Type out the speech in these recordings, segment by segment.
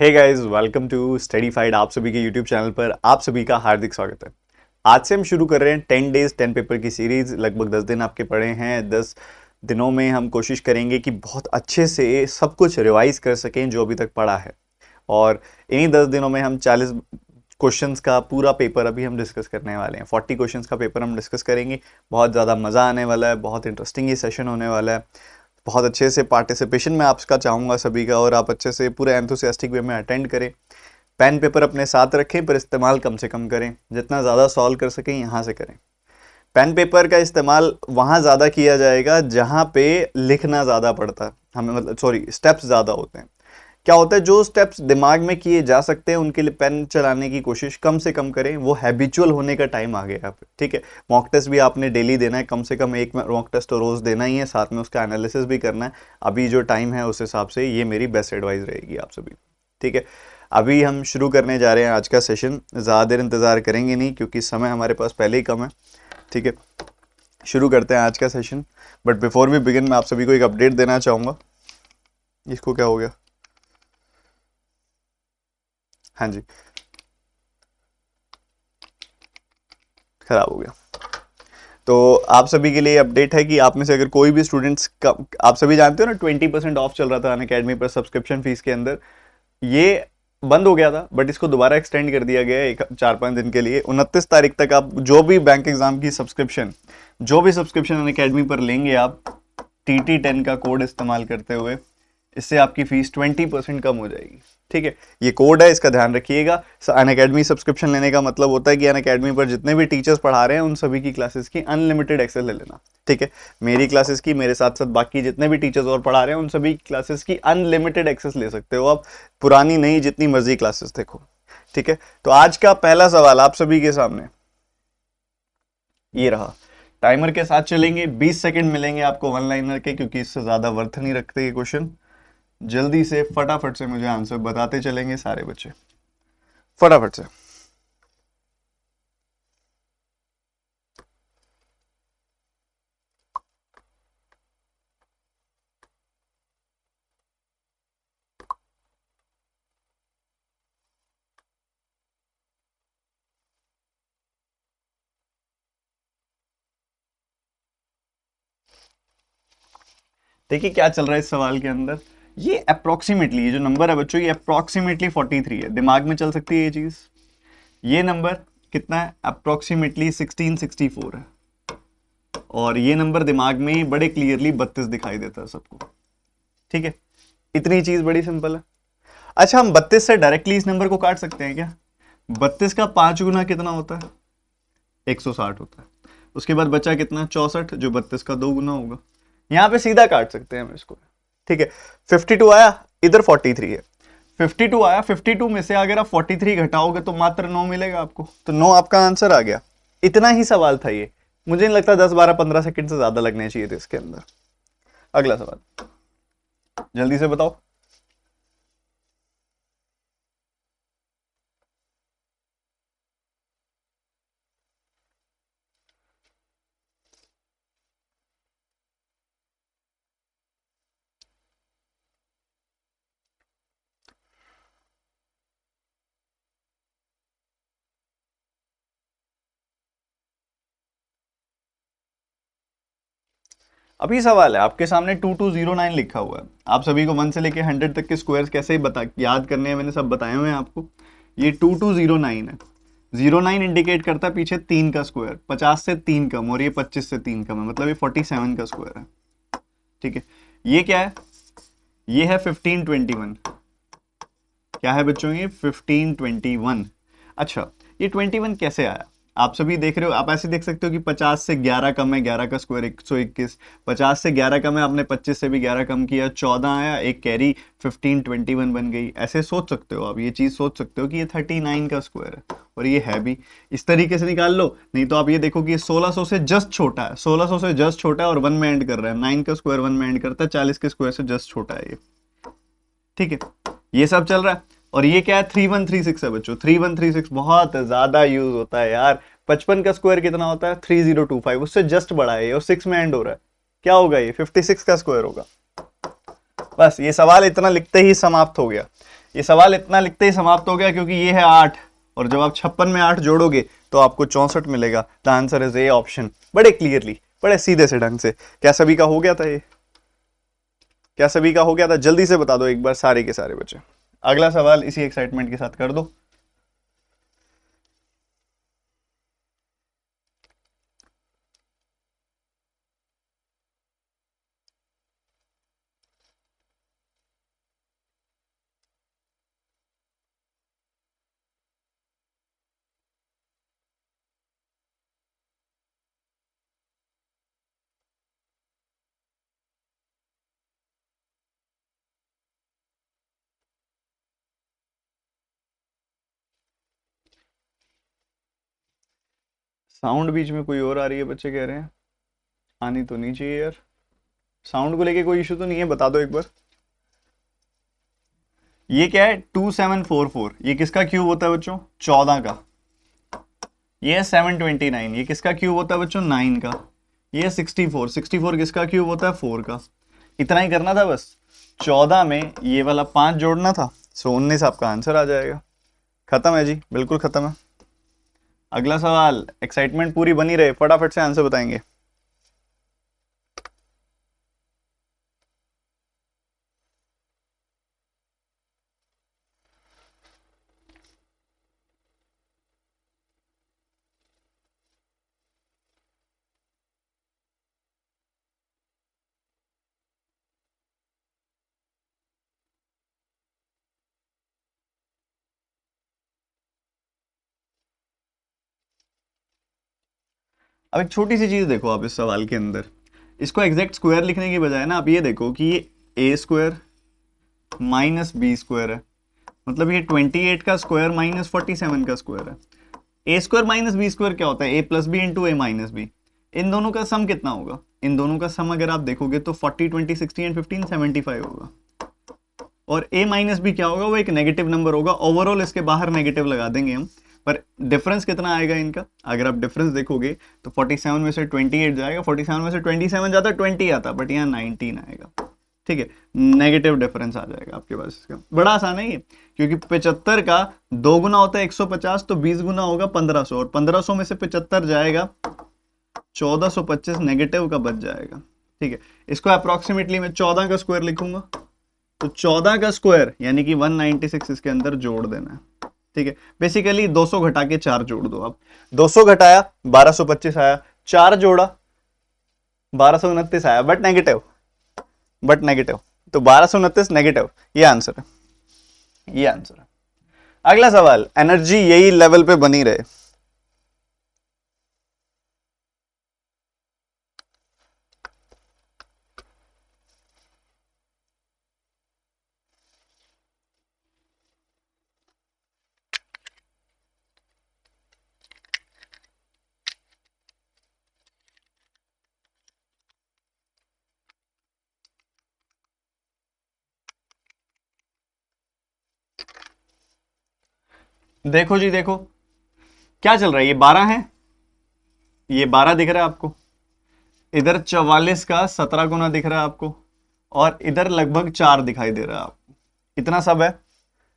Hey guys, welcome to Studyfied. आप सभी के यूट्यूब चैनल पर आप सभी का हार्दिक स्वागत है। आज से हम शुरू कर रहे हैं 10 डेज 10 पेपर की सीरीज। लगभग 10 दिन आपके पड़े हैं। 10 दिनों में हम कोशिश करेंगे कि बहुत अच्छे से सब कुछ रिवाइज कर सकें जो अभी तक पढ़ा है, और इन्हीं 10 दिनों में हम 40 क्वेश्चंस का पूरा पेपर अभी हम डिस्कस करने वाले हैं। 40 क्वेश्चंस का पेपर हम डिस्कस करेंगे। बहुत ज़्यादा मज़ा आने वाला है, बहुत इंटरेस्टिंग ये सेशन होने वाला है। बहुत अच्छे से पार्टिसिपेशन मैं आपका चाहूँगा सभी का, और आप अच्छे से पूरे एंथुसियास्टिक वे में अटेंड करें। पेन पेपर अपने साथ रखें, पर इस्तेमाल कम से कम करें। जितना ज़्यादा सॉल्व कर सकें यहाँ से करें। पेन पेपर का इस्तेमाल वहाँ ज़्यादा किया जाएगा जहाँ पे लिखना ज़्यादा पड़ता है हमें, मतलब सॉरी, स्टेप्स ज़्यादा होते हैं। क्या होता है, जो स्टेप्स दिमाग में किए जा सकते हैं उनके लिए पेन चलाने की कोशिश कम से कम करें। वो हैबिचुअल होने का टाइम आ गया, ठीक है। मॉक टेस्ट भी आपने डेली देना है, कम से कम एक मॉक टेस्ट तो रोज़ देना ही है, साथ में उसका एनालिसिस भी करना है। अभी जो टाइम है उस हिसाब से ये मेरी बेस्ट एडवाइस रहेगी आप सभी, ठीक है। अभी हम शुरू करने जा रहे हैं आज का सेशन। ज़्यादा देर इंतज़ार करेंगे नहीं क्योंकि समय हमारे पास पहले ही कम है, ठीक है। शुरू करते हैं आज का session. But before we begin मैं आप सभी को एक अपडेट देना चाहूँगा। इसको क्या हो गया? हाँ जी, खराब हो गया। तो आप सभी के लिए अपडेट है कि आप में से अगर कोई भी स्टूडेंट्स का, आप सभी जानते हो ना, 20% ऑफ चल रहा था अनअकैडमी पर सब्सक्रिप्शन फीस के अंदर। ये बंद हो गया था, बट इसको दोबारा एक्सटेंड कर दिया गया है एक 4-5 दिन के लिए। 29 तारीख तक आप जो भी बैंक एग्जाम की सब्सक्रिप्शन, जो भी सब्सक्रिप्शन अनअकैडमी पर लेंगे आप TT10 का कोड इस्तेमाल करते हुए, इससे आपकी फीस 20% कम हो जाएगी, ठीक है। ये कोड है, इसका ध्यान रखिएगा। अनअकैडमी सब्सक्रिप्शन लेने का मतलब होता है कि अनअकैडमी पर जितने भी टीचर्स पढ़ा रहे हैं उन सभी की क्लासेस की अनलिमिटेड एक्सेस ले लेना, ठीक है। मेरी क्लासेस की, मेरे साथ साथ बाकी जितने भी टीचर्स और पढ़ा रहे हैं उन सभी क्लासेस की अनलिमिटेड एक्सेस ले सकते हो आप। पुरानी नहीं, जितनी मर्जी क्लासेस देखो, ठीक है। तो आज का पहला सवाल आप सभी के सामने ये रहा। टाइमर के साथ चलेंगे, 20 सेकंड मिलेंगे आपको वन लाइनर के, क्योंकि इससे ज्यादा वर्थ नहीं रखते ये क्वेश्चन। जल्दी से फटाफट से मुझे आंसर बताते चलेंगे सारे बच्चे, फटाफट से। देखिए क्या चल रहा है इस सवाल के अंदर। ये अप्रोक्सीमेटली, ये जो नंबर है बच्चों, ये अप्रोक्सीमेटली 43 है। दिमाग में चल सकती है ये चीज। ये नंबर कितना है? अप्रोक्सीमेटली 1664 है। और ये नंबर दिमाग में बड़े क्लियरली 32 दिखाई देता है सबको, ठीक है। इतनी चीज बड़ी सिंपल है। अच्छा, हम 32 से डायरेक्टली इस नंबर को काट सकते हैं क्या? 32 का 5 गुना कितना होता है? 160 होता है। उसके बाद बचा कितना? 64, जो 32 का 2 गुना होगा। यहां पे सीधा काट सकते हैं हम इसको, ठीक है। 52 आया, इधर 43 है। 52 आया, 52 में से अगर आप 43 घटाओगे तो मात्र 9 मिलेगा आपको, तो 9 आपका आंसर आ गया। इतना ही सवाल था ये। मुझे नहीं लगता 10-12-15 सेकंड से ज्यादा लगने चाहिए थे इसके अंदर। अगला सवाल जल्दी से बताओ। अभी सवाल है आपके सामने 2209 लिखा हुआ है। आप सभी को 1 से लेके 100 तक के स्क्वायर्स कैसे याद करने हैं मैंने सब बताए हुए हैं आपको। ये 2209 है। 09 इंडिकेट करता है पीछे 3 का स्क्वायर, 50 से 3 कम, और ये 25 से 3 कम है, मतलब ये 47 का स्क्वायर है, ठीक है। ये क्या है? ये है 1521। क्या है बच्चों? ये 1521। अच्छा, ये 21 कैसे आया? आप सभी देख रहे हो, आप ऐसे देख सकते हो कि 50 से 11 कम है, 11 का स्क्वायर 121। 50 से 11 कम है, आपने 25 से भी 11 कम किया, 14 आया, एक कैरी, 1521 बन गई। ऐसे सोच सकते हो आप, ये चीज सोच सकते हो कि ये 39 का स्क्वायर है, और ये है भी। इस तरीके से निकाल लो। नहीं तो आप ये देखो कि ये 1600 से जस्ट छोटा है, 1600 से जस्ट छोटा है और 1 में एंड कर रहा है। 9 का स्क्वायर 1 में एंड करता है, 40 के स्क्वायर से जस्ट छोटा है ये, ठीक है। ये सब चल रहा है। और ये क्या है? 3136 है बच्चों। 3136 बहुत ज्यादा यूज होता है यार। 55 का स्क्वायर कितना होता है? 3025, उससे जस्ट बड़ा है ये, और 6 में एंड हो रहा है। क्या होगा ये? 56 का स्क्वायर होगा। बस ये सवाल इतना लिखते ही समाप्त हो गया। ये सवाल इतना लिखते ही समाप्त हो गया, क्योंकि ये है 8 और जब आप 56 में 8 जोड़ोगे तो आपको 64 मिलेगा। The answer is A option. बड़े क्लियरली, बड़े सीधे से ढंग से। क्या सभी का हो गया था ये? क्या सभी का हो गया था? जल्दी से बता दो एक बार सारे के सारे बच्चे। अगला सवाल इसी एक्साइटमेंट के साथ कर दो। साउंड बीच में कोई और आ रही है, बच्चे कह रहे हैं। आनी तो नहीं चाहिए यार। साउंड को लेके कोई इशू तो नहीं है? बता दो एक बार। ये क्या है? 2744। ये किसका क्यूब होता है बच्चों? 14 का। ये है 729। ये किसका क्यूब होता है बच्चों? 9 का। ये 64। 64 किसका क्यूब होता है? 4 का। इतना ही करना था बस। 14 में ये वाला 5 जोड़ना था, सो 19 आपका आंसर आ जाएगा। खत्म है जी, बिल्कुल खत्म है। अगला सवाल। एक्साइटमेंट पूरी बनी रहे, फटाफट से आंसर बताएंगे। अब एक छोटी सी चीज देखो आप इस सवाल के अंदर। इसको एग्जैक्ट स्क्वायर लिखने की बजाय ना आप ये देखो कि ये ए स्क्वायर माइनस बी स्क्वायर है, मतलब ये 28 का स्क्वायर माइनस 47 का स्क्वायर है। ए स्क्वायर माइनस बी स्क्वायर क्या होता है? ए प्लस बी इंटू ए माइनस बी। इन दोनों का सम कितना होगा? इन दोनों का सम अगर आप देखोगे तो 40 20 60 एंड 15 75 होगा। और a माइनस बी क्या होगा? वो एक नेगेटिव नंबर होगा। ओवरऑल इसके बाहर नेगेटिव लगा देंगे हम, पर डिफरेंस कितना आएगा इनका? अगर आप डिफरेंस देखोगे तो 47 में से 28 जाएगा, 47 में से 27 जाता, 20 आता, बट यहाँ 19 आएगा। ठीक है, नेगेटिव डिफरेंस आ जाएगा आपके पास इसका। बड़ा आसान है ये, क्योंकि 75 का 2 गुना होता है 150, तो 20 गुना होगा 1500, और 1500 में से 75 जाएगा, 1425 नेगेटिव का बच जाएगा। ठीक है, इसको अप्रोक्सीमेटली मैं 14 का स्क्वायर लिखूंगा, तो 14 का स्क्वायर यानी कि 196 इसके अंदर जोड़ देना है। ठीक है, बेसिकली 200 घटा के 4 जोड़ दो आप। 200 घटाया 1225 आया, 4 जोड़ा 1229 आया, बट नेगेटिव, तो 1229 नेगेटिव। ये आंसर है, ये आंसर है। अगला सवाल। एनर्जी यही लेवल पे बनी रहे। देखो जी देखो, क्या चल रहा है? ये 12 है, ये 12 दिख रहा है आपको, इधर 44 का 17 गुना दिख रहा है आपको, और इधर लगभग 4 दिखाई दे रहा है आपको। इतना सब है,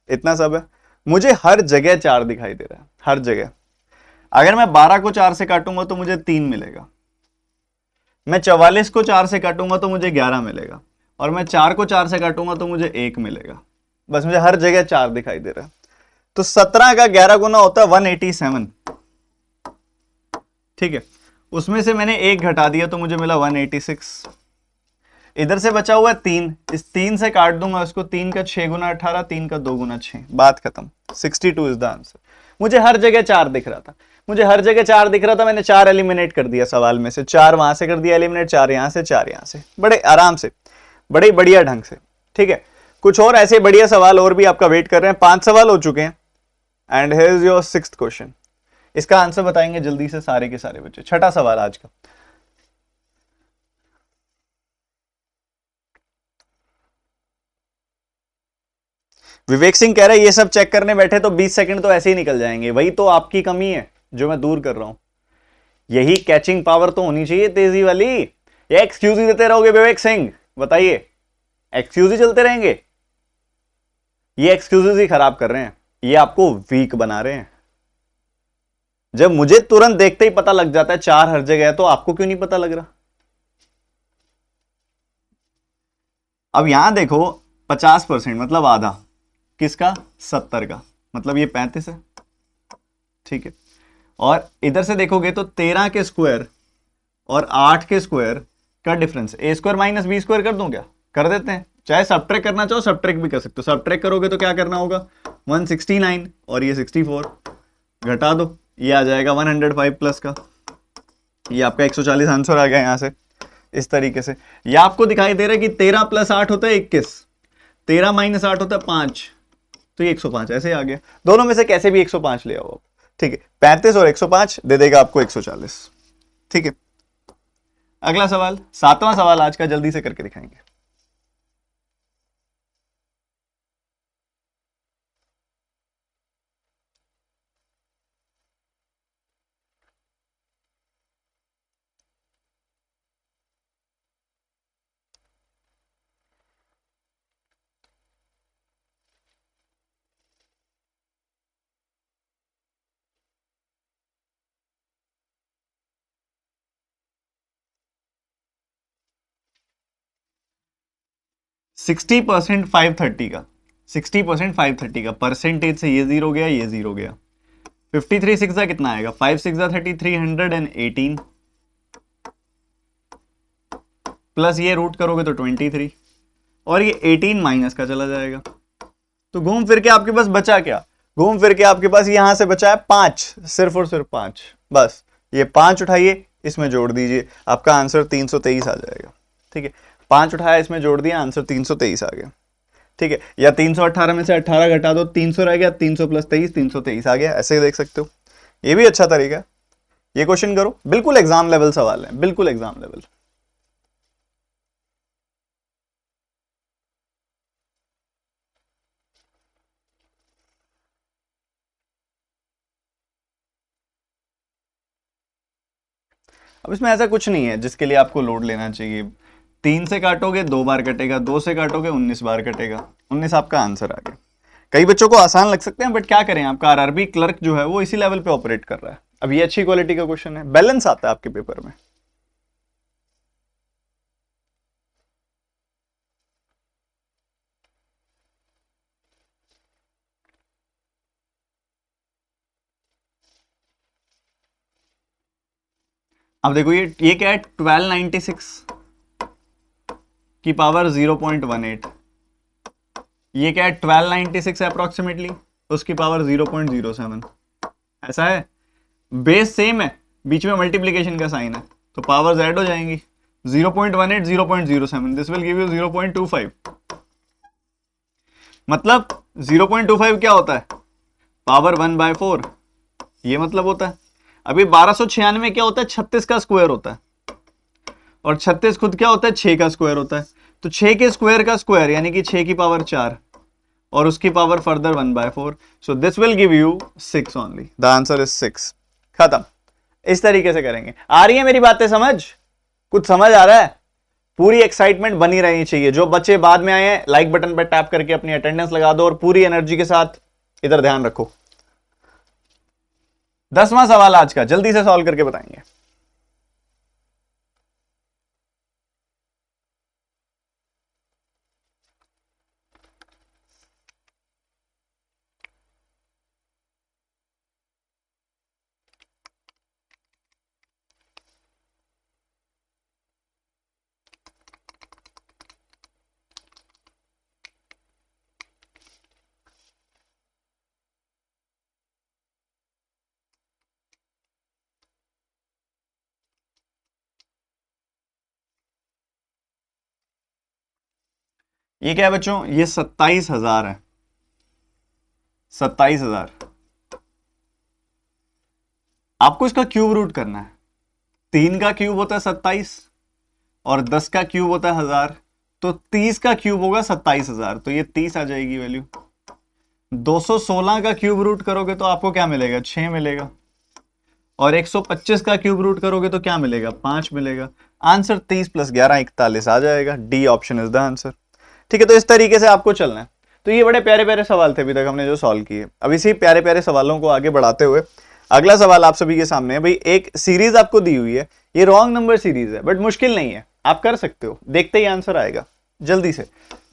इतना सब है। मुझे हर जगह 4 दिखाई दे रहा है, हर जगह। अगर मैं 12 को 4 से काटूंगा तो मुझे 3 मिलेगा, मैं 44 को 4 से काटूंगा तो मुझे 11 मिलेगा, और मैं 4 को 4 से काटूंगा तो मुझे 1 मिलेगा। बस मुझे हर जगह 4 दिखाई दे रहा है। तो 17 का 11 गुना होता है 187। ठीक है, उसमें से मैंने 1 घटा दिया तो मुझे मिला 186। इधर से बचा हुआ है 3, इस 3 से काट दूंगा उसको। 3 का 6 गुना 18, 3 का 2 गुना 6, बात खत्म। 62 इज द आंसर। मुझे हर जगह 4 दिख रहा था, मुझे हर जगह 4 दिख रहा था। मैंने 4 एलिमिनेट कर दिया सवाल में से, 4 वहां से कर दिया एलिमिनेट, 4 यहां से, 4 यहां से, बड़े आराम से, बड़े बढ़िया ढंग से। ठीक है, कुछ और ऐसे बढ़िया सवाल और भी आपका वेट कर रहे हैं। 5 सवाल हो चुके हैं, and here is your 6th question. इसका आंसर बताएंगे जल्दी से सारे के सारे बच्चे। 6ठा सवाल आज का। विवेक सिंह कह रहे हैं ये सब चेक करने बैठे तो 20 सेकंड तो ऐसे ही निकल जाएंगे। वही तो आपकी कमी है जो मैं दूर कर रहा हूं। यही कैचिंग पावर तो होनी चाहिए तेजी वाली। ये एक्सक्यूज ही देते रहोगे विवेक सिंह? बताइए, एक्सक्यूज ही चलते रहेंगे? ये एक्सक्यूजेस ही खराब कर रहे हैं, ये आपको वीक बना रहे हैं। जब मुझे तुरंत देखते ही पता लग जाता है 4 हर जगह है, तो आपको क्यों नहीं पता लग रहा? अब यहां देखो 50% मतलब आधा किसका? 70 का, मतलब ये 35 है, ठीक है। और इधर से देखोगे तो 13 के स्क्वायर और 8 के स्क्वायर का डिफरेंस, ए स्क्वायर माइनस बी स्क्वायर कर दूं क्या? कर देते हैं। चाहे सब्ट्रैक्ट करना चाहो सब्ट्रैक्ट भी कर सकते हो। सब्ट्रैक्ट करोगे तो क्या करना होगा? 169 और ये 64 घटा दो, ये आ जाएगा 105 प्लस का, ये आपका 140 आंसर आ गया यहां से। इस तरीके से ये आपको दिखाई दे रहा है कि 13 प्लस 8 होता है 21, 13 माइनस 8 होता है 5, तो ये 105 ऐसे आ गया। दोनों में से कैसे भी 105 ले आओ, ठीक है। 35 और 105 दे देगा आपको 140, ठीक है। अगला सवाल, 7वां सवाल आज का, जल्दी से करके दिखाएंगे। सिक्सटी परसेंट 530 का, 60% 530 का परसेंटेज से ये जीरो गया, ये जीरो गया। 53 सिक्स कितना आएगा? 5 6 30, 318 प्लस ये रूट करोगे तो 23 और ये 18 माइनस का चला जाएगा। तो घूम फिर के आपके पास बचा क्या? घूम फिर के आपके पास यहां से बचा है 5, सिर्फ और सिर्फ 5। बस ये 5 उठाइए, इसमें जोड़ दीजिए, आपका आंसर 323 आ जाएगा, ठीक है। 5 उठाया, इसमें जोड़ दिया, आंसर 323 आ गया, ठीक है। या 318 में से 18 घटा दो, 300 रह गया, 300 प्लस 23, 323 आ गया। ऐसे ही देख सकते हो, ये भी अच्छा तरीका है। ये क्वेश्चन करो, बिल्कुल एग्जाम लेवल सवाल है, बिल्कुल एग्जाम लेवल। अब इसमें ऐसा कुछ नहीं है जिसके लिए आपको लोड लेना चाहिए। 3 से काटोगे 2 बार कटेगा, 2 से काटोगे 19 बार कटेगा, 19 आपका आंसर आ गया। कई बच्चों को आसान लग सकते हैं, बट क्या करें, आपका आरआरबी क्लर्क जो है वो इसी लेवल पे ऑपरेट कर रहा है। अब ये अच्छी क्वालिटी का क्वेश्चन है, बैलेंस आता है आपके पेपर में। अब देखो ये क्या है? 1296 की पावर 0.18, ये क्या है? 1296 अप्रोक्सीमेटली, उसकी पावर 0.07। ऐसा है, बेस सेम है, बीच में मल्टीप्लीकेशन का साइन है, तो पावर्स ऐड हो जाएंगी। 0.18 0.07, दिस विल गिव यू 0.25। मतलब 0.25 क्या होता है? पावर 1/4, ये मतलब होता है। अभी 1296 क्या होता है? 36 का स्क्वायर होता है, और 36 खुद क्या होता है? 6 का स्क्वायर होता है। तो 6 के स्क्वायर का स्क्वायर यानी कि 6 की पावर 4 और उसकी power further 1/4, so this will give you 6 only. The answer is 6। खत्म। इस तरीके से करेंगे। आ रही है मेरी बातें समझ? कुछ समझ आ रहा है? पूरी एक्साइटमेंट बनी रहनी चाहिए। जो बच्चे बाद में आए हैं, लाइक बटन पर टैप करके अपनी अटेंडेंस लगा दो और पूरी एनर्जी के साथ इधर ध्यान रखो। 10वां सवाल आज का, जल्दी से सॉल्व करके बताएंगे। ये क्या है बच्चों? ये 27,000 है, 27,000। आपको इसका क्यूब रूट करना है। 3 का क्यूब होता है 27 और 10 का क्यूब होता है 1000, तो 30 का क्यूब होगा 27,000, तो ये 30 आ जाएगी वैल्यू। 216 का क्यूब रूट करोगे तो आपको क्या मिलेगा? 6 मिलेगा। और 125 का क्यूब रूट करोगे तो क्या मिलेगा? 5 मिलेगा। आंसर 30 + 11 41 आ जाएगा। D option is the answer. ठीक है, तो इस तरीके से आपको चलना है। तो ये बड़े प्यारे प्यारे सवाल थे अभी तक हमने जो सॉल्व किए। अब इसी प्यारे प्यारे सवालों को आगे बढ़ाते हुए अगला सवाल आप सभी के सामने है। भाई एक सीरीज आपको दी हुई है, ये रॉन्ग नंबर सीरीज है बट मुश्किल नहीं है, आप कर सकते हो, देखते ही आंसर आएगा जल्दी से।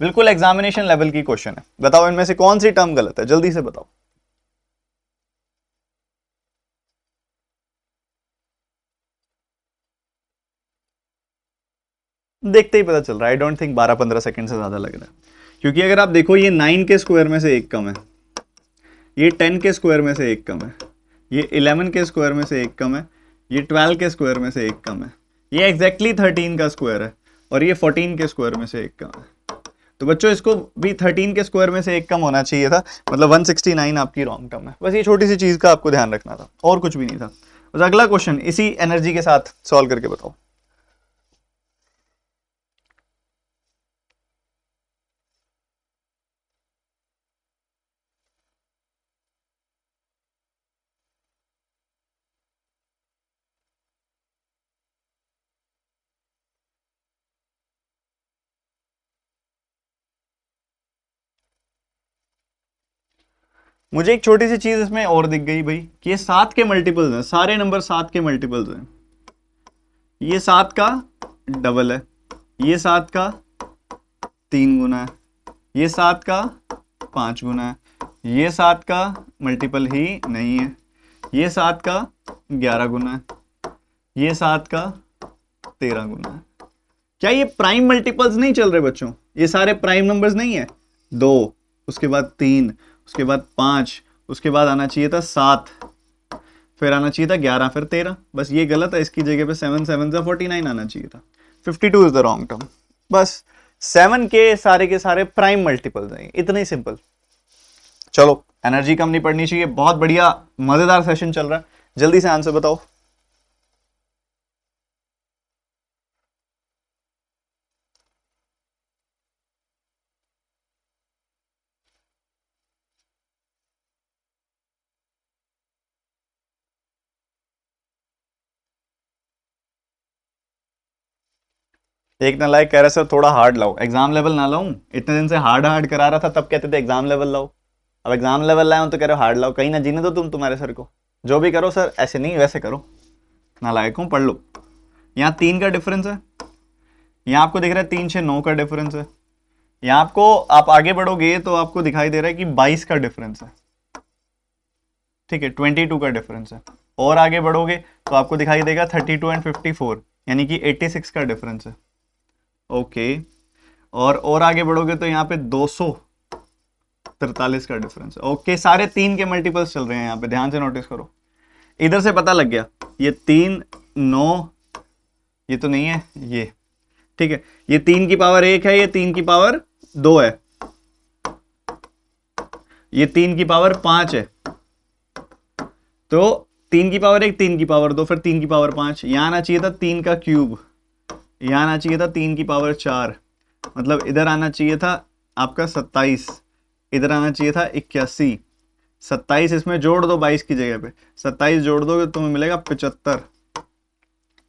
बिल्कुल एग्जामिनेशन लेवल की क्वेश्चन है। बताओ इनमें से कौन सी टर्म गलत है, जल्दी से बताओ। देखते ही पता चल रहा है। आई डोंट थिंक 12-15 सेकंड से ज्यादा लग रहा है, क्योंकि अगर आप देखो ये 9 के स्क्वायर में से एक कम है, ये 10 के स्क्वायर में से एक कम है, ये 11 के स्क्वायर में से एक कम है, ये 12 के स्क्वायर में से एक कम है, ये एग्जैक्टली 13 का स्क्वायर है, और ये 14 के स्क्वायर में से एक कम है। तो बच्चों इसको भी 13 के स्क्वायर में से एक कम होना चाहिए था, मतलब 169 आपकी रॉन्ग टर्म है। बस ये छोटी सी चीज का आपको ध्यान रखना था, और कुछ भी नहीं था। बस अगला क्वेश्चन इसी एनर्जी के साथ सॉल्व करके बताओ। मुझे एक छोटी सी चीज इसमें और दिख गई भाई, कि ये 7 के मल्टीपल्स हैं, सारे नंबर 7 के मल्टीपल्स हैं। ये 7 का डबल है, ये 7 का 3 गुना है, ये 7 का 5 गुना है, ये 7 का मल्टीपल ही नहीं है, ये 7 का 11 गुना है, ये 7 का 13 गुना है। क्या ये प्राइम मल्टीपल्स नहीं चल रहे बच्चों? ये सारे प्राइम नंबर्स नहीं है? 2, उसके बाद 3, उसके बाद 5, उसके बाद आना चाहिए था 7, फिर आना चाहिए था 11, फिर 13। बस ये गलत है, इसकी जगह पे 7 7 से 49 आना चाहिए था। 52 इज द रॉन्ग टर्म। बस 7 के सारे प्राइम मल्टीपल्स हैं, इतना ही सिंपल। चलो एनर्जी कम नहीं पड़नी चाहिए, बहुत बढ़िया मजेदार सेशन चल रहा है। जल्दी से आंसर बताओ। एक ना लाइक कह रहा सर थोड़ा हार्ड लाओ, एग्जाम लेवल ना लाऊं? इतने दिन से हार्ड हार्ड करा रहा था, तब कहते थे एग्जाम लेवल लाओ, अब एग्जाम लेवल लाए हो तो कह रहे हो हार्ड लाओ। कहीं ना जीने दो तुम तुम्हारे सर को। जो भी करो सर ऐसे नहीं वैसे करो, ना लायक हूं, पढ़ लो। यहाँ 3 का डिफरेंस है, यहाँ आपको दिख रहा है 3 6 9 का डिफरेंस है। यहाँ आपको आप आगे बढ़ोगे तो आपको दिखाई दे रहा है कि 22 का डिफरेंस है, ठीक है, 22 का डिफरेंस है। और आगे बढ़ोगे तो आपको दिखाई देगा 32 एंड 54, यानी कि 86 का डिफरेंस है। ओके, और आगे बढ़ोगे तो यहाँ पे 243 का डिफरेंस है। ओके, सारे 3 के मल्टीपल्स चल रहे हैं यहाँ पे, ध्यान से नोटिस करो। इधर से पता लग गया, ये 3 9, ये तो नहीं है ये, ठीक है, ये 3 की पावर 1 है, ये 3 की पावर 2 है, ये 3 की पावर 5 है। तो 3 की पावर 1, 3 की पावर 2, फिर 3 की पावर 5। यहां आना चाहिए था 3 का क्यूब, यहां आना चाहिए था 3 की पावर 4, मतलब इधर आना चाहिए था आपका 27, इधर आना चाहिए था 81। 27 इसमें जोड़ दो 22 की जगह पे, 27 जोड़ दोगे तो तुम्हें मिलेगा 75,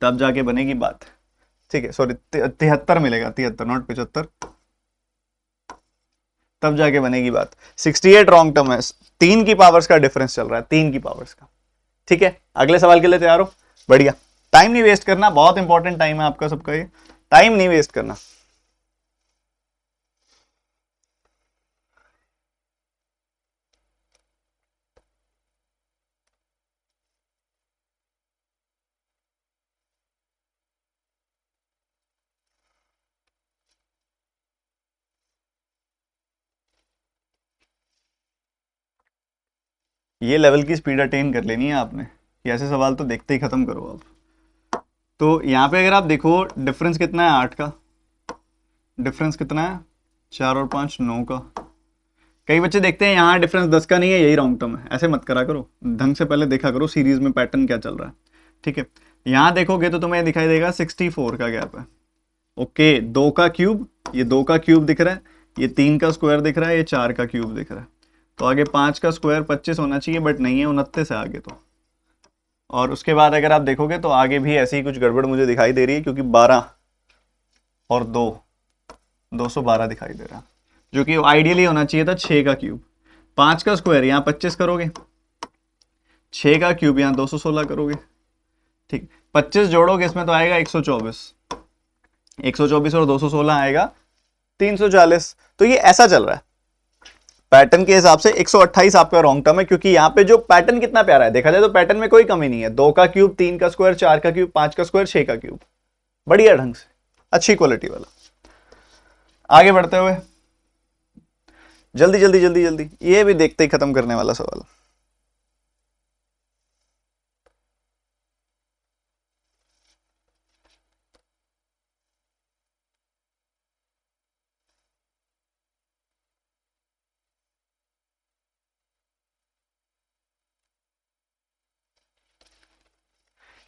तब जाके बनेगी बात, ठीक है, सॉरी 73 मिलेगा, 73 नॉट 75, तब जाके बनेगी बात। 68 रॉन्ग टर्म है, 3 की पावर्स का डिफरेंस चल रहा है, 3 की पावर्स का। ठीक है, अगले सवाल के लिए तैयार हो? बढ़िया, टाइम नहीं वेस्ट करना, बहुत इंपॉर्टेंट टाइम है आपका सबका, ये टाइम नहीं वेस्ट करना। ये लेवल की स्पीड अटेन कर लेनी है आपने, कि ऐसे सवाल तो देखते ही खत्म करो आप। तो यहाँ पे अगर आप देखो डिफरेंस कितना है 8 का, डिफरेंस कितना है 4 और 5 9 का। कई बच्चे देखते हैं यहाँ डिफरेंस 10 का नहीं है, यही रॉन्ग टर्म है। ऐसे मत करा करो, ढंग से पहले देखा करो सीरीज में पैटर्न क्या चल रहा है। ठीक है, यहाँ देखोगे तो तुम्हें दिखाई देगा 64 का गैप है। ओके, 2 का क्यूब, ये 2 का क्यूब दिख रहा है, ये 3 का स्क्वायर दिख रहा है, ये 4 का क्यूब दिख रहा है। तो आगे 5 का स्क्वायर 25 होना चाहिए, बट नहीं है, 29 है आगे तो। और उसके बाद अगर आप देखोगे तो आगे भी ऐसी ही कुछ गड़बड़ मुझे दिखाई दे रही है, क्योंकि 12 और 2 212 दिखाई दे रहा है। जो कि आइडियली होना चाहिए था 6 का क्यूब। 5 का स्क्वायर यहाँ 25 करोगे, 6 का क्यूब यहाँ 216 करोगे, ठीक। 25 जोड़ोगे इसमें तो आएगा 124, 124 और 216 आएगा 340। तो ये ऐसा चल रहा है पैटर्न के हिसाब से। 128 आपका रॉन्ग टर्म है, क्योंकि यहां पे जो पैटर्न कितना प्यारा है, देखा जाए तो पैटर्न में कोई कमी नहीं है। 2 का क्यूब, 3 का स्क्वायर, 4 का क्यूब, 5 का स्क्वायर, 6 का क्यूब, बढ़िया ढंग से, अच्छी क्वालिटी वाला। आगे बढ़ते हुए जल्दी जल्दी जल्दी जल्दी, ये भी देखते ही खत्म करने वाला सवाल।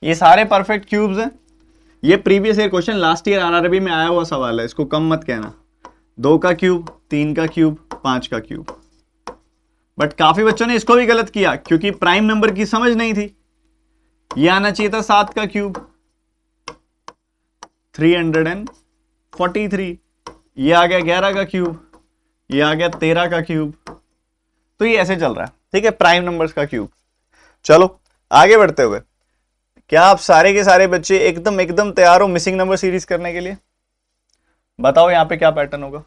ये सारे परफेक्ट क्यूब्स हैं। ये previous year question, last year RRB में आया हुआ सवाल है, इसको कम मत कहना। 2 का क्यूब, 3 का क्यूब, 5 का क्यूब। बट काफी बच्चों ने इसको भी गलत किया, क्योंकि प्राइम नंबर की समझ नहीं थी। ये आना चाहिए था 7 का क्यूब, 343। ये आ गया 11 का क्यूब, ये आ गया 13 का क्यूब। तो ये ऐसे चल रहा है, ठीक है, प्राइम नंबर्स का क्यूब। चलो आगे बढ़ते हुए, क्या आप सारे के सारे बच्चे एकदम एकदम तैयार हो मिसिंग नंबर सीरीज करने के लिए? बताओ यहां पे क्या पैटर्न होगा।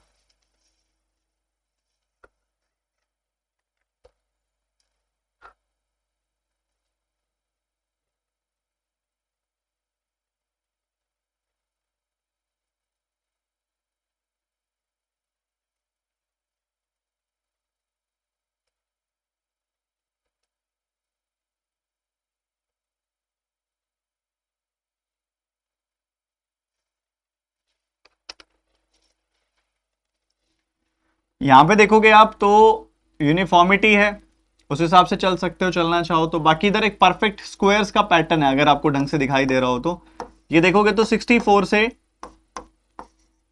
यहां पे देखोगे आप तो यूनिफॉर्मिटी है, उस हिसाब से चल सकते हो, चलना चाहो तो। बाकी इधर एक परफेक्ट स्क्वायर्स का पैटर्न है, अगर आपको ढंग से दिखाई दे रहा हो तो। ये देखोगे तो 64 से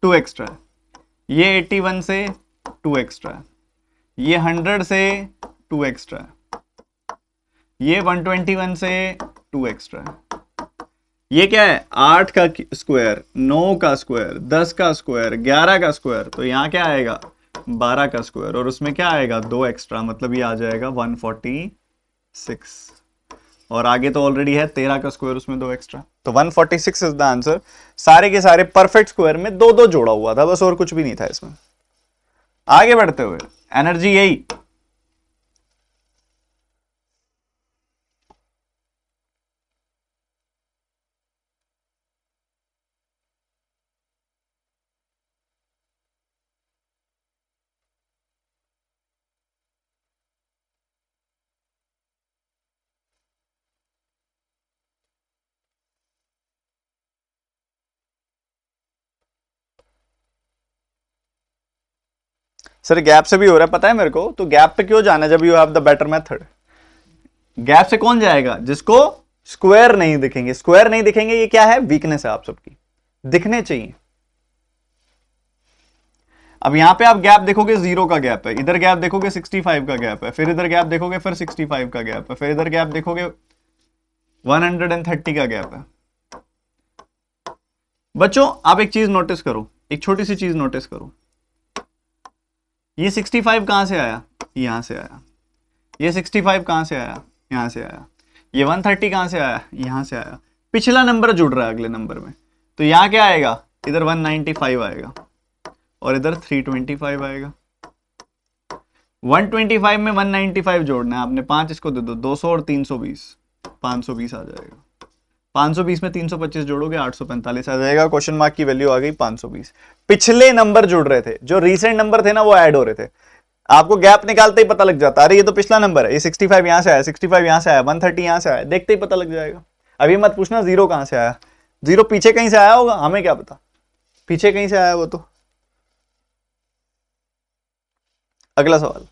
2 एक्स्ट्रा है, ये 81 से 2 एक्स्ट्रा है, ये 100 से 2 एक्स्ट्रा है, ये 121 से 2 एक्स्ट्रा है। ये क्या है? 8 का स्क्वायर, 9 का स्क्वायर, 10 का स्क्वायर, 11 का स्क्वायर। तो यहां क्या आएगा? 12 का स्क्वायर, और उसमें क्या आएगा? 2 एक्स्ट्रा, मतलब ये आ जाएगा 146। और आगे तो ऑलरेडी है 13 का स्क्वायर, उसमें 2 एक्स्ट्रा, तो 146 इज द आंसर। सारे के सारे परफेक्ट स्क्वायर में दो दो जोड़ा हुआ था बस, और कुछ भी नहीं था इसमें। आगे बढ़ते हुए एनर्जी यही, सर गैप से भी हो रहा है पता है मेरे को। तो गैप पे क्यों जाना जब you have the better method? Gap से कौन जाएगा? जिसको स्क्वायर नहीं दिखेंगे। स्क्वायर नहीं दिखेंगे, ये क्या है? वीकनेस है आप सबकी, दिखने चाहिए। अब यहां पे आप गैप देखोगे 0 का गैप है, इधर गैप देखोगे 65 का गैप है, फिर इधर गैप देखोगे फिर 65 का गैप है, फिर इधर गैप देखोगे 130 का गैप है। बच्चों आप एक चीज नोटिस करो, एक छोटी सी चीज नोटिस करो। ये 65 कहां से आया? यहां से आया। ये 65 कहां से आया? यहां से आया। ये 130 कहां से आया? यहां से आया। पिछला नंबर जुड़ रहा है अगले नंबर में, तो यहां क्या आएगा? इधर 195 आएगा और इधर 325 आएगा। 125 में 195 जोड़ना है आपने, 5 इसको दे दो, 200 और 320, 520 आ जाएगा। 520 में 325 जोड़ोगे 845 आ जाएगा। क्वेश्चन मार्क की वैल्यू आ गई 520। पिछले नंबर जुड़ रहे थे, जो रीसेंट नंबर थे ना वो ऐड हो रहे थे। आपको गैप निकालते ही पता लग जाता, अरे ये तो पिछला नंबर है, ये 65 यहां से आया, 65 यहां से आया, 130 यहां से आया, देखते ही पता लग जाएगा। अभी मत पूछना जीरो कहां से आया, जीरो पीछे कहीं से आया होगा, हमें क्या पता पीछे कहीं से आया वो तो। अगला सवाल,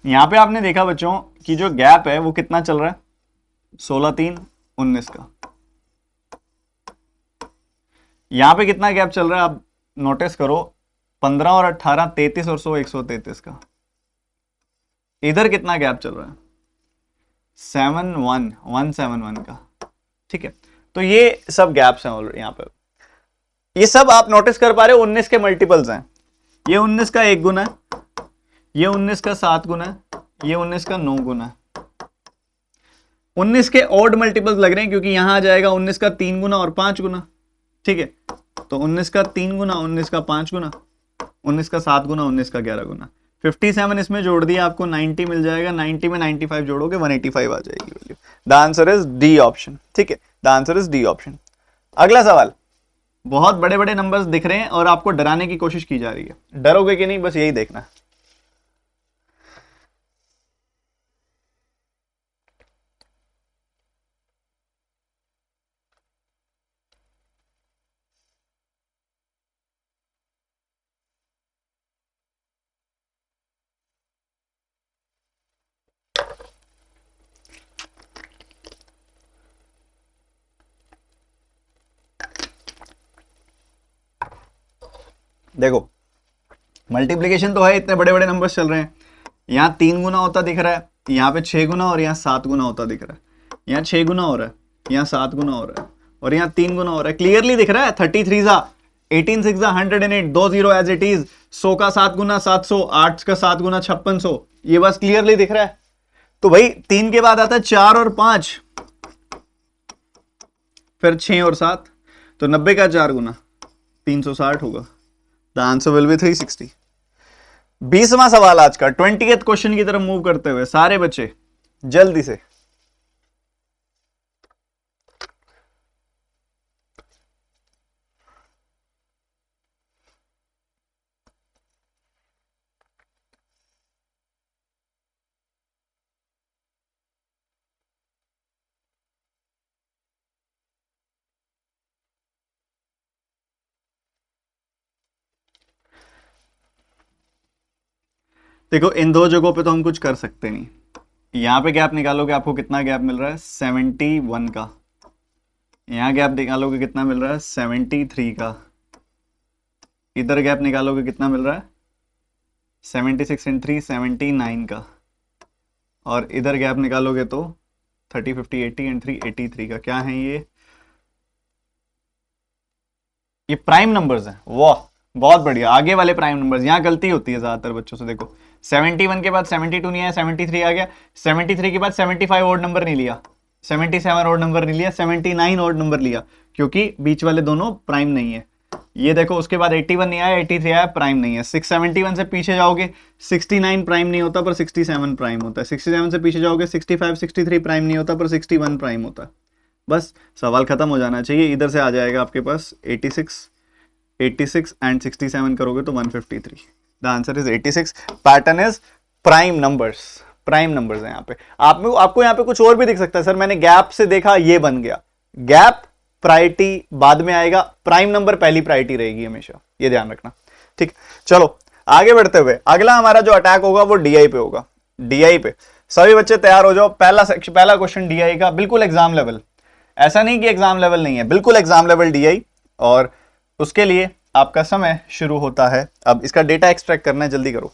यहां पे आपने देखा बच्चों कि जो गैप है वो कितना चल रहा है, 16/3/19 का। यहां पे कितना गैप चल रहा है आप नोटिस करो, 15 और 18 33 और 100 133 का। इधर कितना गैप चल रहा है, 71171 का। ठीक है, तो ये सब गैप्स हैं ऑलरेडी यहाँ पे। ये सब आप नोटिस कर पा रहे हो 19 के मल्टीपल्स हैं। ये 19 का 1 गुना है, ये 19 का 7 गुना है, ये 19 का 9 गुना है। 19 के ऑड मल्टीपल्स लग रहे हैं क्योंकि यहां आ जाएगा 19 का 3 गुना और 5 गुना। ठीक है, तो 19 का 3 गुना, 19 का 5 गुना, 19 का 7 गुना, 19 का 11 गुना। 57 इसमें जोड़ दिया, आपको 90 मिल जाएगा। 90 में 95 जोड़ोगे 185 आ जाएगी value. The answer is D option. ठीक है, the answer is D option. अगला सवाल, बहुत बड़े बड़े नंबर्स दिख रहे हैं और आपको डराने की कोशिश की जा रही है, डरोगे कि नहीं बस यही देखना है। देखो मल्टीप्लीकेशन तो है, इतने बड़े बड़े नंबर्स चल रहे हैं। यहाँ 3 गुना होता दिख रहा है, यहाँ पे 6 गुना और यहाँ 7 गुना होता दिख रहा है। यहाँ 6 गुना हो रहा है, यहाँ 7 गुना हो रहा है और यहाँ 3 गुना हो रहा है। क्लियरली दिख रहा है। 33 ज़ा 18 6 ज़ा 108, 2 0 एज इट इज। 100 का 7 गुना 700, 8 का 7 गुना 5600। ये बस क्लियरली दिख रहा है। तो भाई 3 के बाद आता है 4 और 5, फिर 6 और 7, तो 90 का 4 गुना 360 होगा। The answer will be 360। 20वां सवाल आज का 20th क्वेश्चन की तरफ मूव करते हुए सारे बच्चे जल्दी से। देखो इन दो जगहों पे तो हम कुछ कर सकते नहीं। यहां पे गैप निकालोगे आपको कितना गैप मिल रहा है, 71 का। यहां गैप निकालोगे कितना मिल रहा है, 73 का। इधर गैप निकालोगे कितना मिल रहा है, 76 इन 3 79 का। और इधर गैप निकालोगे तो 30 50 80 एंड 3 83 का। क्या है ये प्राइम नंबर्स हैं। वाह बहुत बढ़िया, आगे वाले प्राइम नंबर्स। यहां गलती होती है ज्यादातर बच्चों से। देखो 71 के बाद 72 नहीं आया, 73 आ गया। 73 के बाद 75 ऑड नंबर नहीं लिया, 77 ऑड नंबर नहीं लिया, 79 ऑड नंबर लिया क्योंकि बीच वाले दोनों प्राइम नहीं है। ये देखो उसके बाद 81 नहीं आया, 83 आया, प्राइम नहीं है। 671 से पीछे जाओगे 69 प्राइम नहीं होता पर 67 प्राइम होता है। 67 से पीछे जाओगे 65 63 प्राइम नहीं होता पर 61 प्राइम होता है। बस सवाल खत्म हो जाना चाहिए। इधर से आ जाएगा आपके पास 86 एंड 67 करोगे तो 153। The answer is 86। Pattern is prime numbers. Prime numbers है यहाँ पे। आपको यहाँ पे कुछ और भी दिख सकता है। सर मैंने गैप से देखा ये बन गया। गैप प्रायोरिटी बाद में आएगा, प्राइम नंबर पहली प्रायोरिटी रहेगी हमेशा, ये ध्यान रखना। ठीक, चलो आगे बढ़ते हुए अगला हमारा जो अटैक होगा वो डीआई पे होगा। डीआई पे सभी बच्चे तैयार हो जाओ। पहला क्वेश्चन डीआई का, बिल्कुल एग्जाम लेवल। ऐसा नहीं कि एग्जाम लेवल नहीं है, बिल्कुल एग्जाम लेवल डीआई। और उसके लिए आपका समय शुरू होता है। अब इसका डेटा एक्सट्रैक्ट करना है, जल्दी करो।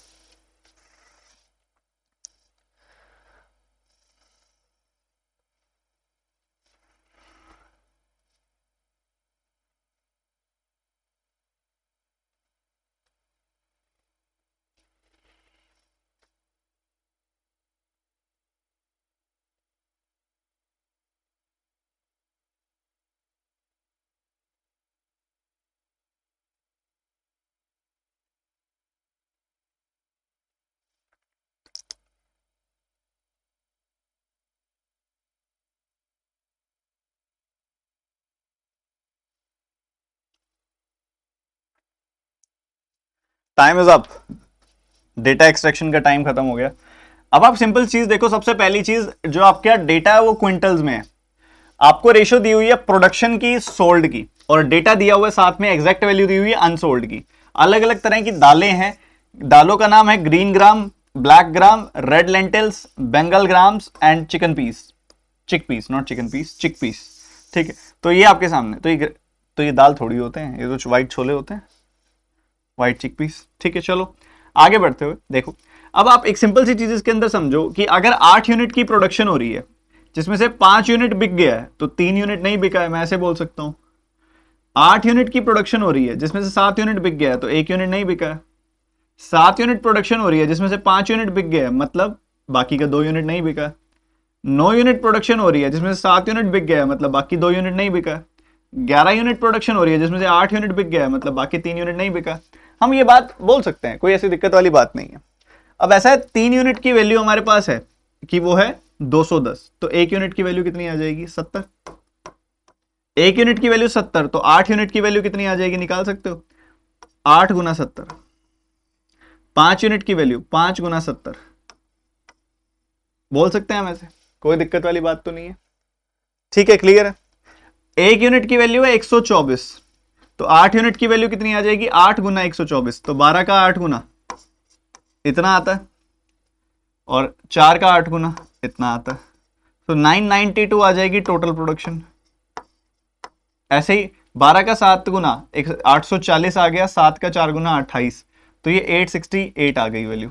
Time is up. Data extraction का टाइम खत्म हो गया। अब आप सिंपल चीज देखो। सबसे पहली चीज जो आपका डेटा है वो क्विंटल्स में है। आपको रेशियो दी हुई है प्रोडक्शन की सोल्ड की, और डेटा दिया हुआ है साथ में एग्जैक्ट वैल्यू दी हुई है अनसोल्ड की। अलग अलग तरह की दालें हैं। दालों का नाम है green gram, black gram, red lentils, Bengal grams and chicken peas, chick peas, not chicken peas, chick peas. ठीक है, तो ये आपके सामने, तो ये दाल थोड़ी होते हैं, ये तो व्हाइट छोले होते हैं, व्हाइट चिक पीस। ठीक है, चलो आगे बढ़ते हुए देखो, अब आप एक सिंपल सी चीज इसके अंदर समझो कि अगर 8 यूनिट की प्रोडक्शन हो रही है जिसमें से 5 यूनिट बिक गया है तो 3 यूनिट नहीं बिका है, मैं ऐसे बोल सकता हूं। 8 यूनिट की प्रोडक्शन हो रही है जिसमें से 7 यूनिट बिक गया है तो 1 यूनिट नहीं बिका है। 7 यूनिट प्रोडक्शन हो रही है जिसमें से 5 यूनिट बिक गया है, मतलब बाकी का 2 यूनिट नहीं बिका। 9 यूनिट प्रोडक्शन हो रही है जिसमें से 7 यूनिट बिक गया है, मतलब बाकी 2 यूनिट नहीं बिका। 11 यूनिट प्रोडक्शन हो रही है जिसमें से 8 यूनिट बिक गया है, मतलब बाकी 3 यूनिट नहीं बिका। हम ये बात बोल सकते हैं, कोई ऐसी दिक्कत वाली बात नहीं है। अब ऐसा है, 3 यूनिट की वैल्यू हमारे पास है कि वो है 210, तो 1 यूनिट की वैल्यू कितनी आ जाएगी, 70। 1 यूनिट की वैल्यू 70, तो 8 यूनिट की वैल्यू कितनी आ जाएगी, निकाल सकते हो, 8 गुना 70। 5 यूनिट की वैल्यू 5 गुना 70, बोल सकते हैं हम ऐसे, कोई दिक्कत वाली बात तो नहीं है। ठीक है, क्लियर है। 1 यूनिट की वैल्यू है 124, तो 8 यूनिट की वैल्यू कितनी आ जाएगी, 8 गुना 124, तो 12 का 8 गुना इतना आता है, और 4 का 8 गुना इतना आता है, तो 992 आ जाएगी टोटल प्रोडक्शन। ऐसे ही 12 का 7 गुना 840 आ गया, 7 का 4 गुना 28, तो ये 868 आ गई वैल्यू।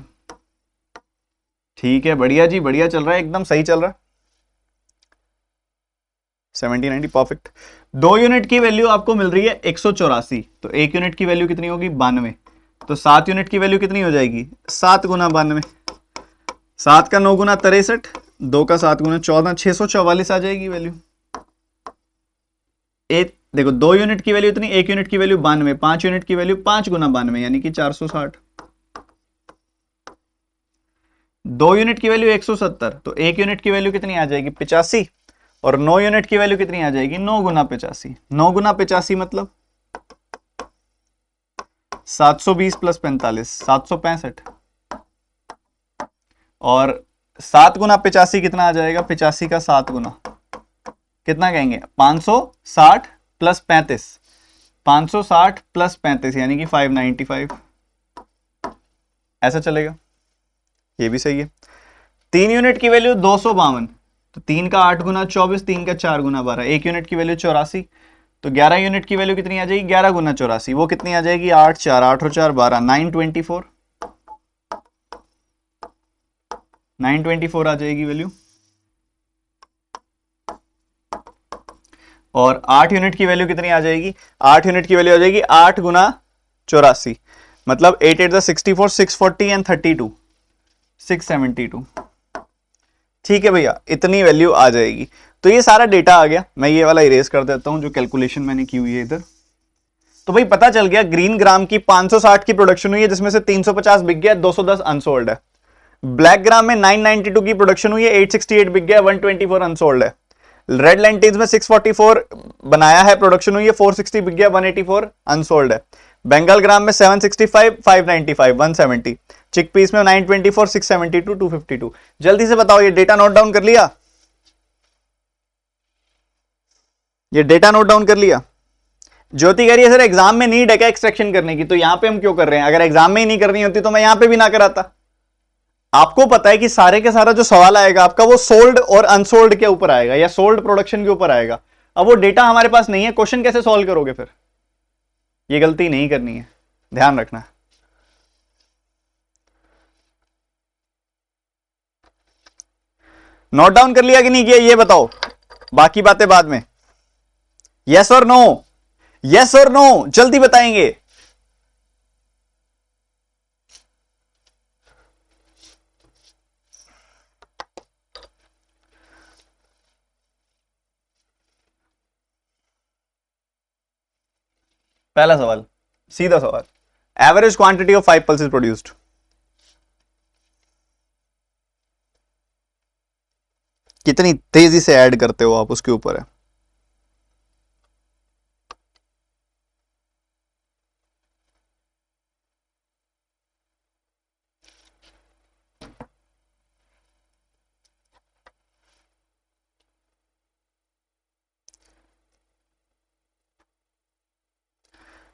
ठीक है, बढ़िया जी, बढ़िया चल रहा है, एकदम सही चल रहा है। 70-90 परफेक्ट। 2 यूनिट की वैल्यू आपको मिल रही है 184, तो 1 यूनिट की वैल्यू कितनी होगी, 92, तो 7 यूनिट की वैल्यू कितनी हो जाएगी, 7 गुना 92, 7 का 9 गुना 63, 2 का 7 गुना 14, 644 आ जाएगी वैल्यू। एक देखो, 2 यूनिट की वैल्यू इतनी, 1 यूनिट की वैल्यू 92, 5 यूनिट की वैल्यू 5 गुना 92 यानी कि 460। 2 यूनिट की वैल्यू 170, तो 1 यूनिट की वैल्यू कितनी आ जाएगी, 85, और 9 यूनिट की वैल्यू कितनी आ जाएगी, 9 गुना 85। 9 गुना 85 मतलब 720 प्लस 45, 765, और 7 गुना 85 कितना आ जाएगा, 85 का 7 गुना कितना कहेंगे, 560 प्लस 35, 560 प्लस 35 यानी कि 595, ऐसा चलेगा, ये भी सही है। 3 यूनिट की वैल्यू 252, तो 3 का 8 गुना 24, 3 का 4 गुना 12, 1 यूनिट की वैल्यू 84, तो 11 यूनिट की वैल्यू कितनी आ जाएगी, 11 गुना 84, वो कितनी आ जाएगी, 8 4 8 और 4 12, 924, 924 आ जाएगी वैल्यू। और 8 यूनिट की वैल्यू कितनी आ जाएगी, 8 यूनिट की वैल्यू आ जाएगी 8 गुना 84, मतलब 8 8 64, 640 एंड 32, 672। ठीक है भैया, इतनी वैल्यू आ जाएगी। तो ये सारा डेटा आ गया, मैं ये वाला इरेज कर देता हूं जो कैलकुलेशन मैंने की हुई है इधर। तो भाई पता चल गया, ग्रीन ग्राम की 560 की प्रोडक्शन हुई है जिसमें से 350 बिक गया, 210 अनसोल्ड है। ब्लैक ग्राम में 992 की प्रोडक्शन हुई है, 868 बिक गया, 124 अनसोल्ड है। रेड लेंटिल्स में 644 बनाया है, प्रोडक्शन हुई है, 460 बिक गया, 184 अनसोल्ड है। बंगाल ग्राम में 765, 595, 170। चिक पीस में 924, 672, 252। जल्दी से बताओ, ये डेटा नोट डाउन कर लिया, ये डेटा नोट डाउन कर लिया। ज्योति कह रही है सर एग्जाम में नीड है क्या एक्सट्रैक्शन करने की, तो यहां पे हम क्यों कर रहे हैं, अगर एग्जाम में ही नहीं करनी होती तो मैं यहां पे भी ना कराता। आपको पता है कि सारे के सारा जो सवाल आएगा आपका वो सोल्ड और अनसोल्ड के ऊपर आएगा या सोल्ड प्रोडक्शन के ऊपर आएगा। अब वो डेटा हमारे पास नहीं है, क्वेश्चन कैसे सॉल्व करोगे फिर, ये गलती नहीं करनी है, ध्यान रखना। नोट डाउन कर लिया कि नहीं किया ये बताओ, बाकी बातें बाद में। यस और नो, यस और नो, जल्दी बताएंगे। पहला सवाल, सीधा सवाल, average quantity of 5 pulses produced. कितनी तेजी से ऐड करते हो आप, उसके ऊपर है।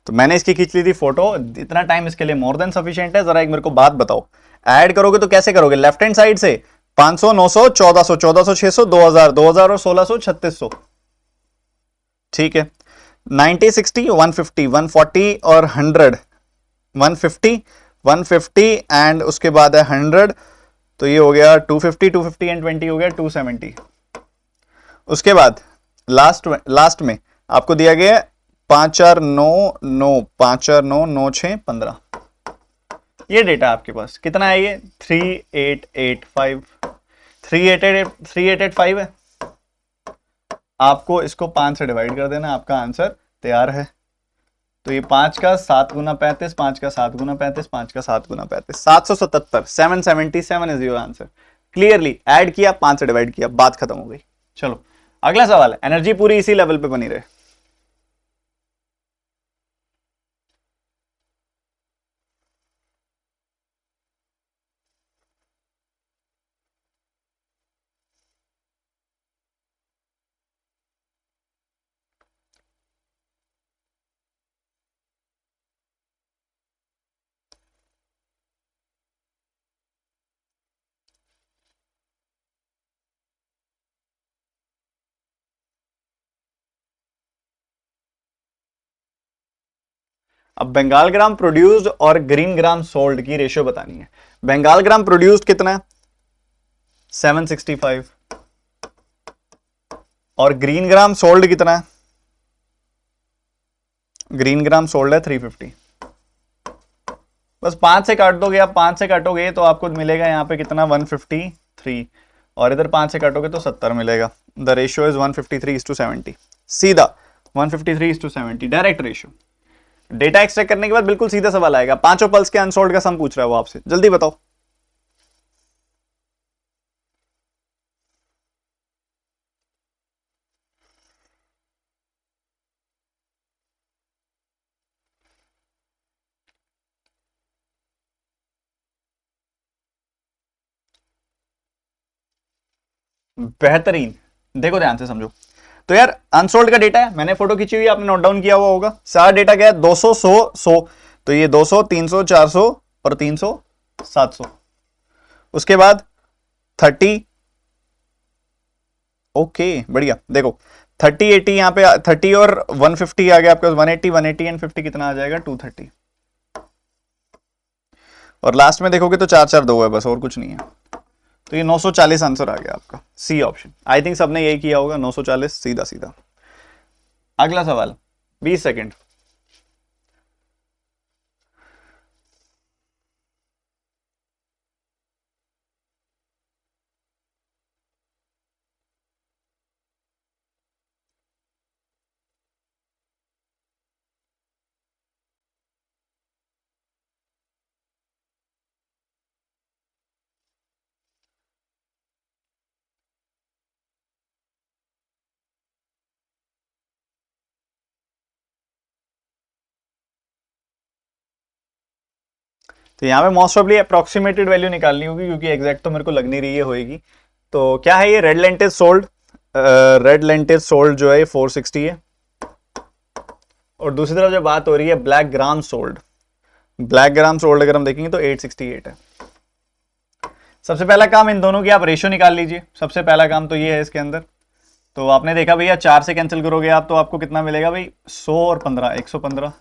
तो मैंने इसकी खींच ली थी फोटो, इतना टाइम इसके लिए मोर देन सफिशिएंट है। जरा एक मेरे को बात बताओ, ऐड करोगे तो कैसे करोगे? लेफ्ट हैंड साइड से 500, 900, 1400, 1400, 600, 2000, 2000 और 1600, 3600। ठीक है, 90, 60, 150, 140 और 100, 150, 150 एंड उसके बाद है 100, तो ये हो गया 250, 250 एंड 20 हो गया 270। उसके बाद लास्ट में आपको दिया गया है 5499, 5499, 9, 6, 15। ये डेटा आपके पास कितना है? ये 3885, 3885 है। आपको इसको 5 से डिवाइड कर देना, आपका आंसर तैयार है। तो ये 5 का 7 गुना 35, 5 का 7 गुना 35, 5 का 7 गुना 35, 777, 777 is your answer. Clearly add किया, 5 से डिवाइड किया, बात खत्म हो गई। चलो अगला सवाल है, एनर्जी पूरी इसी लेवल पे बनी रहे। अब बंगाल ग्राम प्रोड्यूस्ड और ग्रीन ग्राम सोल्ड की रेशियो बतानी है। बंगाल ग्राम प्रोड्यूस्ड कितना है? 765 और ग्रीन ग्राम सोल्ड कितना है? ग्रीन ग्राम सोल्ड है 350। बस 5 से काट दोगे, आप 5 से काटोगे तो आपको मिलेगा यहां पे कितना? 153 और इधर 5 से काटोगे तो 70 मिलेगा। द रेशियो इज 153:70, सीधा 153:70 डायरेक्ट रेशियो। डेटा एक्सट्रैक्ट करने के बाद बिल्कुल सीधा सवाल आएगा, पांचों पल्स के अनसोल्ड का सम पूछ रहा है वो आपसे, जल्दी बताओ। बेहतरीन, देखो ध्यान से समझो। तो यार अनसोल्ड का डेटा है, मैंने फोटो खींची हुई, आपने नोट डाउन किया हुआ होगा। सारा डेटा क्या है? 200, 100, 100, तो ये 200, 300, 400 और 300, 700। उसके बाद 30, ओके बढ़िया। देखो 30, 80 यहाँ पे 30 और 150 आ गया आपके पास, 180, 180 एंड 50 कितना आ जाएगा? 230। और लास्ट में देखोगे तो 4, 4, 2 है बस, और कुछ नहीं है। तो ये 940 आंसर आ गया आपका, सी ऑप्शन। आई थिंक सबने यही किया होगा, 940 सीधा सीधा। अगला सवाल, 20 सेकेंड। तो यहाँ पे मोस्ट ऑफली अप्रोक्सीमेटेड वैल्यू निकालनी होगी, क्योंकि एग्जैक्ट तो मेरे को लग नहीं रही है होएगी। तो क्या है ये? रेड लेंटिज सोल्ड, रेड लेंटिज सोल्ड जो है 460 है। और दूसरी तरफ जो बात हो रही है black gram sold, black gram sold अगर हम देखेंगे तो 868 है। सबसे पहला काम इन दोनों की आप रेशियो निकाल लीजिए, सबसे पहला काम तो ये है इसके अंदर। तो आपने देखा भैया 4 से कैंसिल करोगे आप तो आपको कितना मिलेगा भाई? 100 और 15, 115।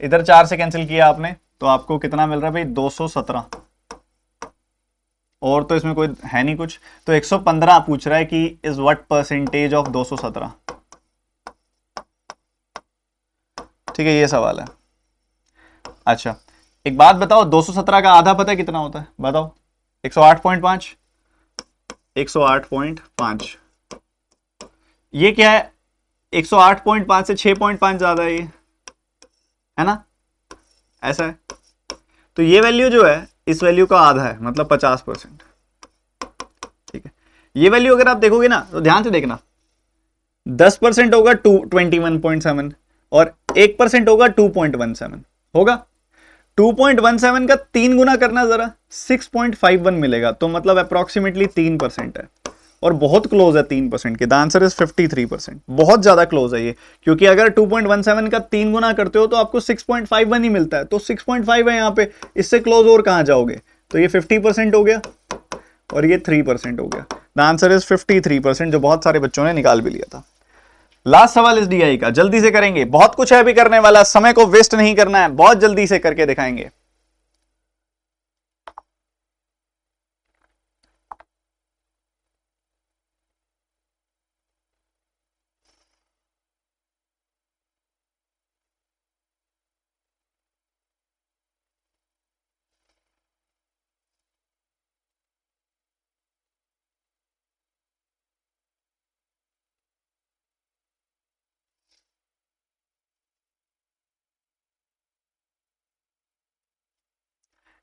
इधर 4 से कैंसिल किया आपने तो आपको कितना मिल रहा है भाई? 217। और तो इसमें कोई है नहीं कुछ, तो 115 पूछ रहा है कि इज व्हाट परसेंटेज ऑफ 217। ठीक है, ये सवाल है। अच्छा एक बात बताओ, 217 का आधा पता है कितना होता है? बताओ। 108.5, 108.5। ये क्या है? 108.5 से 6.5 ज्यादा है, ये है ना, ऐसा है। तो ये वैल्यू जो है इस वैल्यू का आधा है, मतलब 50%। ठीक है, ये वैल्यू अगर आप देखोगे ना तो ध्यान से देखना, 10% होगा 21.7 और 1% होगा 2.17 होगा। 2.17 का 3 गुना करना जरा, 6.51 मिलेगा, तो मतलब अप्रोक्सीमेटली 3% है। और बहुत क्लोज है 3% के। द आंसर इज 53%, बहुत ज्यादा क्लोज है ये, क्योंकि अगर 2.17 का 3 गुना करते हो तो आपको 6.51 ही मिलता है, तो 6.5 है यहाँ पे, इससे क्लोज और कहां जाओगे। तो ये 50% हो गया और ये 3% हो गया। द आंसर इज 53%, जो बहुत सारे बच्चों ने निकाल भी लिया था। लास्ट सवाल इस डीआई का, जल्दी से करेंगे, बहुत कुछ है अभी करने वाला, समय को वेस्ट नहीं करना है, बहुत जल्दी से करके दिखाएंगे।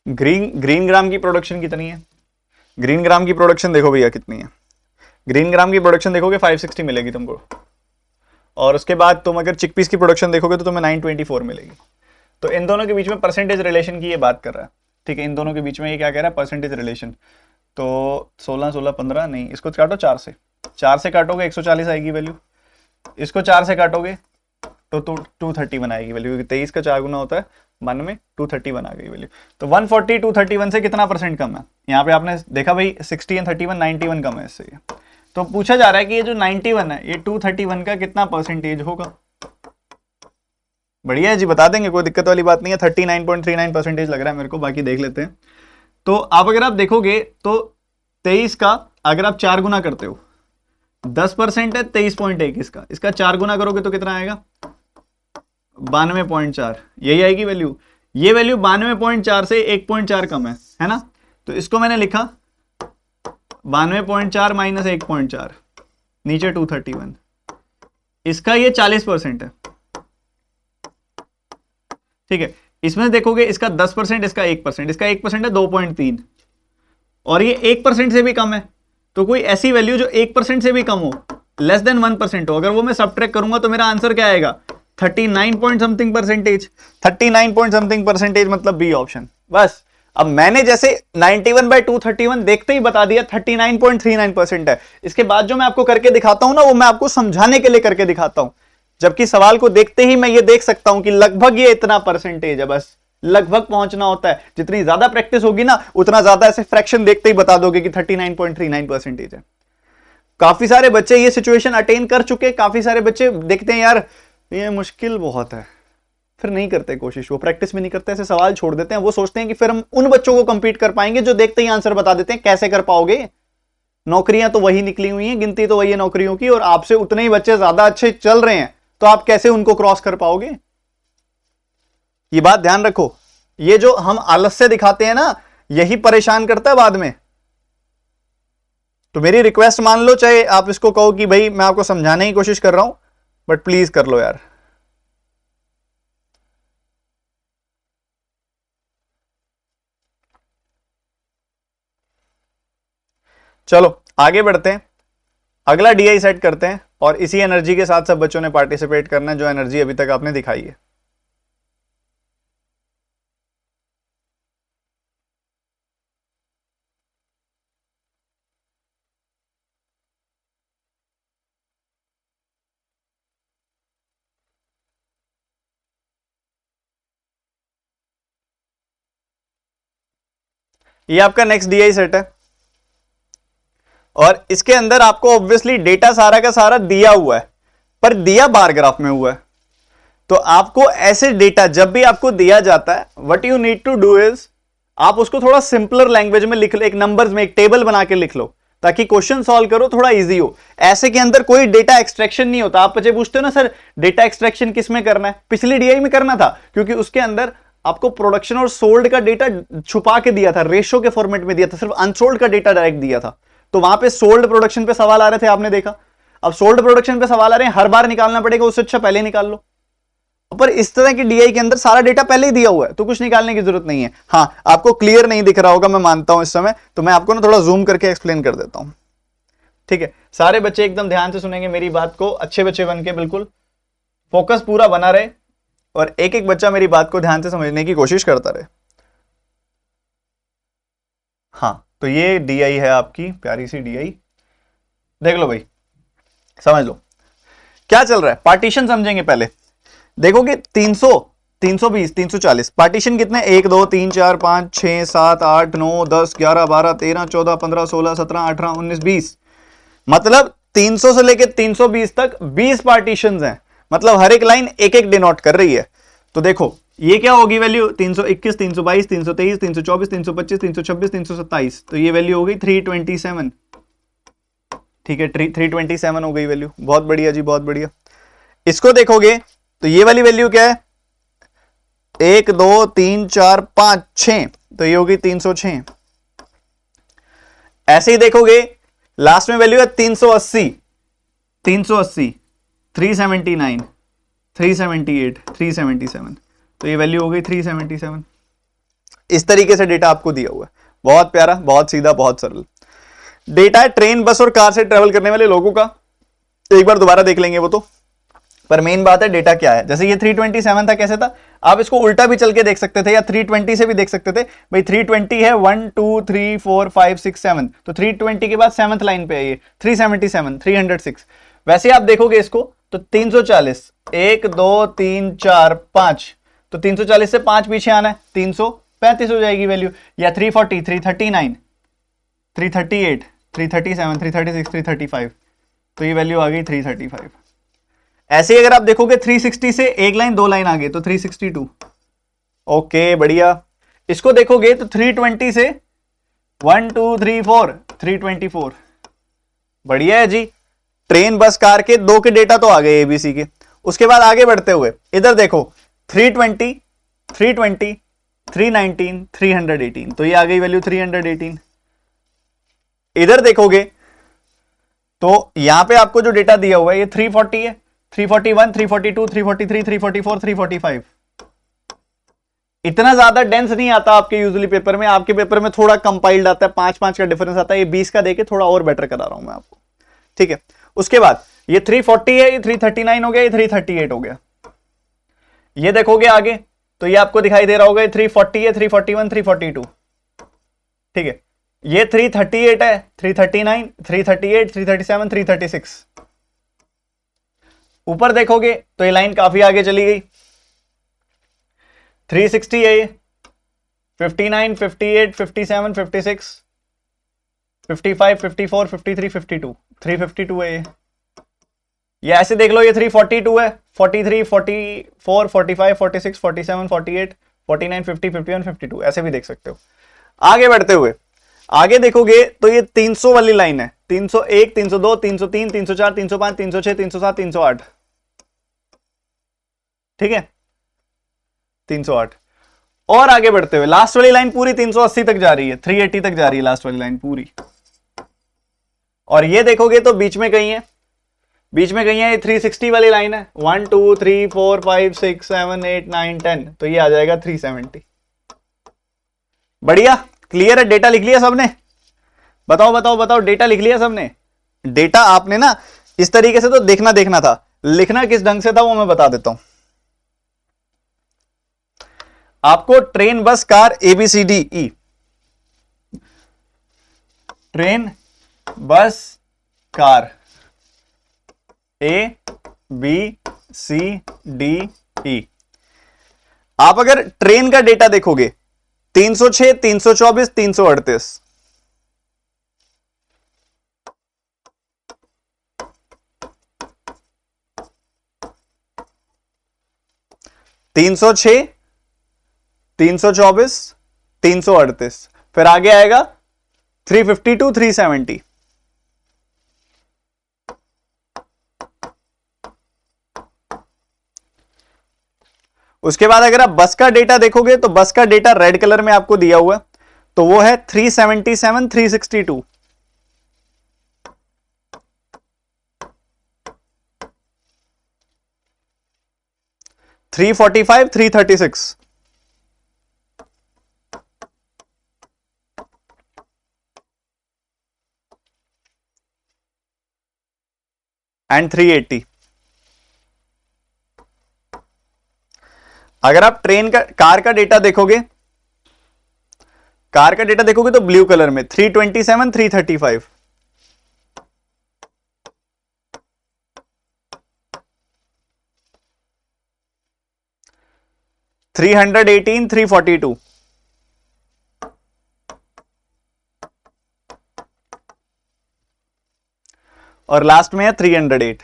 ग्रीन ग्राम की प्रोडक्शन कितनी है? ग्रीन ग्राम की प्रोडक्शन देखो भैया कितनी है। ग्रीन ग्राम की प्रोडक्शन देखोगे 560 मिलेगी तुमको, और उसके बाद तुम अगर चिकपीस की प्रोडक्शन देखोगे तो तुम्हें 924 मिलेगी। तो इन दोनों के बीच में परसेंटेज रिलेशन की ये बात कर रहा है, ठीक है। इन दोनों के बीच में ये क्या कह रहा है, परसेंटेज रिलेशन। तो 16 16 15 नहीं, इसको काटो 4 से, 4 से काटोगे 140 आएगी वैल्यू, इसको 4 से काटोगे तो 231 आएगी वैल्यू, क्योंकि 23 का 4 गुना होता है 92, 231 आ गई वैल्यू। तो 140 231 से कितना परसेंट कम है? यहाँ पे आपने देखा भाई 60 एंड 31, 91 कम है इससे। तो पूछा जा रहा है कि ये जो 91 है ये 231 का कितना परसेंटेज होगा। बढ़िया है जी, बता देंगे, कोई दिक्कत वाली बात नहीं है। 39.39% लग रहा है मेरे को, बाकी देख लेते हैं। तो आप अगर आप देखोगे तो 23 का अगर आप 4 गुना करते हो 10% है 23.1, इसका 4 गुना करोगे तो कितना आएगा, 92.4, यही आएगी वैल्यू। ये वैल्यू 92.4 से 1.4 कम है ना। तो इसको मैंने लिखा 92.4 माइनस 1.4, नीचे 231, इसका ये 40% है, ठीक है। इसमें देखोगे इसका 10%, इसका 1%, इसका 1% है 2.3, और ये 1% से भी कम है। तो कोई ऐसी वैल्यू जो 1% से भी कम हो, लेस देन 1% हो, अगर वो मैं सबट्रैक्ट करूंगा तो मेरा आंसर क्या आएगा, 39 point something percentage. 39 point something percentage मतलब बी ऑप्शन। बस अब मैंने जैसे 91/231 देखते ही बता दिया 39.39% है। इसके बाद जो मैं आपको करके दिखाता हूं ना, वो मैं आपको समझाने के लिए करके दिखाता हूं, जबकि सवाल को देखते ही मैं ये देख सकता हूं कि लगभग ये इतना परसेंटेज है, बस लगभग पहुंचना होता है। जितनी ज्यादा प्रैक्टिस होगी ना, उतना ज्यादा ऐसे फ्रैक्शन देखते ही बता दोगे कि 39.39% है। काफी सारे बच्चे ये सिचुएशन अटेन कर चुके, काफी सारे बच्चे देखते हैं यार ये मुश्किल बहुत है, फिर नहीं करते कोशिश, वो प्रैक्टिस भी नहीं करते, ऐसे सवाल छोड़ देते हैं। वो सोचते हैं कि फिर हम उन बच्चों को कंपीट कर पाएंगे जो देखते ही आंसर बता देते हैं। कैसे कर पाओगे? नौकरियां तो वही निकली हुई हैं, गिनती तो वही है नौकरियों की, और आपसे उतने ही बच्चे ज्यादा अच्छे चल रहे हैं, तो आप कैसे उनको क्रॉस कर पाओगे? ये बात ध्यान रखो। ये जो हम आलस्य दिखाते हैं ना, यही परेशान करता है बाद में। तो मेरी रिक्वेस्ट मान लो, चाहे आप इसको कहो कि भाई मैं आपको समझाने की कोशिश कर रहा हूं, बट प्लीज कर लो यार। चलो आगे बढ़ते हैं, अगला डीआई सेट करते हैं, और इसी एनर्जी के साथ सब बच्चों ने पार्टिसिपेट करना है, जो एनर्जी अभी तक आपने दिखाई है। ये आपका नेक्स्ट डीआई सेट है, और इसके अंदर आपको ऑब्वियसली डेटा सारा का सारा दिया हुआ है, पर दिया बार ग्राफ में हुआ है। तो आपको ऐसे डेटा जब भी आपको दिया जाता है, what you need to do is, आप उसको थोड़ा सिंपलर लैंग्वेज में लिख लो, एक नंबर्स में एक टेबल बना के लिख लो, ताकि क्वेश्चन सॉल्व करो थोड़ा इजी हो। ऐसे के अंदर कोई डेटा एक्सट्रैक्शन नहीं होता। आप बच्चे पूछते हो ना सर डेटा एक्सट्रैक्शन किस में करना है, पिछली डीआई में करना था, क्योंकि उसके अंदर आपको प्रोडक्शन और सोल्ड का डेटा छुपा के दिया था, रेशो के फॉर्मेट में दिया था, सिर्फ अनसोल्ड का डेटा डायरेक्ट दिया था। तो वहां पे सोल्ड प्रोडक्शन पे सवाल आ रहे थे, आपने देखा। अब सोल्ड प्रोडक्शन पे सवाल आ रहे हैं, हर बार निकालना पड़ेगा, उससे अच्छा पहले निकाल लो। पर इस तरह की डीआई के अंदर सारा डेटा पहले ही दिया हुआ है, तो कुछ निकालने की जरूरत नहीं है। हाँ, आपको क्लियर नहीं दिख रहा होगा, मैं मानता हूं इस समय, तो मैं आपको ना थोड़ा जूम करके एक्सप्लेन कर देता हूं, ठीक है। सारे बच्चे एकदम ध्यान से सुनेंगे मेरी बात को, अच्छे बच्चे बन के बिल्कुल फोकस पूरा बना रहे, और एक एक बच्चा मेरी बात को ध्यान से समझने की कोशिश करता रहे। हाँ, तो ये डीआई है आपकी प्यारी सी डीआई, देख लो भाई, समझ लो क्या चल रहा है। पार्टीशन समझेंगे पहले। देखोगे 300, 320, 340, पार्टीशन कितने, 1 2 3 4 5 6 7 8 9 10 11 12 13 14 15 16 17 18 19 20, मतलब 300 से लेकर 320 तक 20 पार्टीशंस हैं। मतलब हर एक लाइन एक एक डिनोट कर रही है। तो देखो ये क्या होगी वैल्यू, 321, 322, 323, 324, 325, 326, 327, तो ये वैल्यू हो गई 327। ठीक है, 327 हो गई वैल्यू। बहुत बढ़िया जी, बहुत बढ़िया। इसको देखोगे तो ये वाली वैल्यू क्या है, 1 2 3 4 5 6, तो ये होगी 306। ऐसे ही देखोगे लास्ट में वैल्यू है 380, 380, 379, 378, 377, तो ये वैल्यू हो गई 377। इस तरीके से डेटा आपको दिया हुआ है। बहुत प्यारा, बहुत सीधा, बहुत सरल डेटा है ट्रेन, बस और कार से ट्रेवल करने वाले लोगों का। एक बार दोबारा देख लेंगे वो तो, पर मेन बात है डेटा क्या है। जैसे ये 327 था, कैसे था, आप इसको उल्टा भी चल के देख सकते थे या 320 से भी देख सकते थे। भाई 320 है 1 2 3 4 5 6 7, तो 320 के बाद 7th लाइन पे है ये 377, 306। वैसे आप देखोगे इसको तो 340, 1 2 3 4 5, तो 340 से 5 पीछे आना है, 335 हो जाएगी वैल्यू। या 340, 339, 338, 337, 336, 335, तो ये वैल्यू आ गई 335। ऐसे ही अगर आप देखोगे 360 से एक लाइन दो लाइन आगे तो 362। ओके बढ़िया। इसको देखोगे तो 320 से 1 2 3 4, 324। बढ़िया है जी। ट्रेन बस कार के दो के डेटा तो आ गए एबीसी के। उसके बाद आगे बढ़ते हुए इधर देखो 320, 320, 319, 318, तो ये आ गई वैल्यू 318। इधर देखोगे तो यहां पे आपको जो डेटा दिया हुआ है ये 340 है, 341, 342, 343, 344, 345। इतना ज्यादा डेंस नहीं आता आपके यूजुअली पेपर में। आपके पेपर में थोड़ा कंपाइल्ड आता है, 5-5 का डिफरेंस आता है। ये 20 का देके थोड़ा और बेटर करा रहा हूं मैं आपको, ठीक है। उसके बाद ये 340 है, ये 339 हो गया, ये 338 हो गया। ये देखोगे आगे तो ये आपको दिखाई दे रहा होगा 340 है, 341, 342, ठीक है। ये 338 है, 339, 338, 337, 336। ऊपर देखोगे तो ये लाइन काफी आगे चली गई। 360 है, 59, 58, 57, 56, 55, 54, 53, 52, 352 है ये ऐसे देख लो। ये 342 है, 43, 44, 45, 46, 47, 48, 49, 50, 51, 52, ऐसे भी देख सकते हो। आगे बढ़ते हुए आगे देखोगे तो ये 300 वाली लाइन है, 301, 302, 303, 304, 305, 306, 307, 308, ठीक है, 308। और आगे बढ़ते हुए लास्ट वाली लाइन पूरी 380 तक जा रही है, 380 तक जा रही है लास्ट वाली लाइन पूरी। और ये देखोगे तो बीच में कहीं है, बीच में कहीं है, ये 360 वाली लाइन है, 1 2 3 4 5 6 7 8 9 10, तो ये आ जाएगा 370। बढ़िया, क्लियर है। डेटा लिख लिया सबने? बताओ बताओ बताओ, डेटा लिख लिया सबने? डेटा आपने ना इस तरीके से तो देखना था, लिखना किस ढंग से था वो मैं बता देता हूं आपको। Train bus car ABCDE, train bus car ABCDE। आप अगर ट्रेन का डेटा देखोगे 306, 324, 338, 306, 324, 338, फिर आगे आएगा 352, 370। उसके बाद अगर आप बस का डेटा देखोगे तो बस का डेटा रेड कलर में आपको दिया हुआ है, तो वो है 377, 362, 345, 336 एंड 380। अगर आप ट्रेन का कार का डेटा देखोगे, कार का डेटा देखोगे तो ब्लू कलर में 327, 335, 318, 342 और लास्ट में है 308।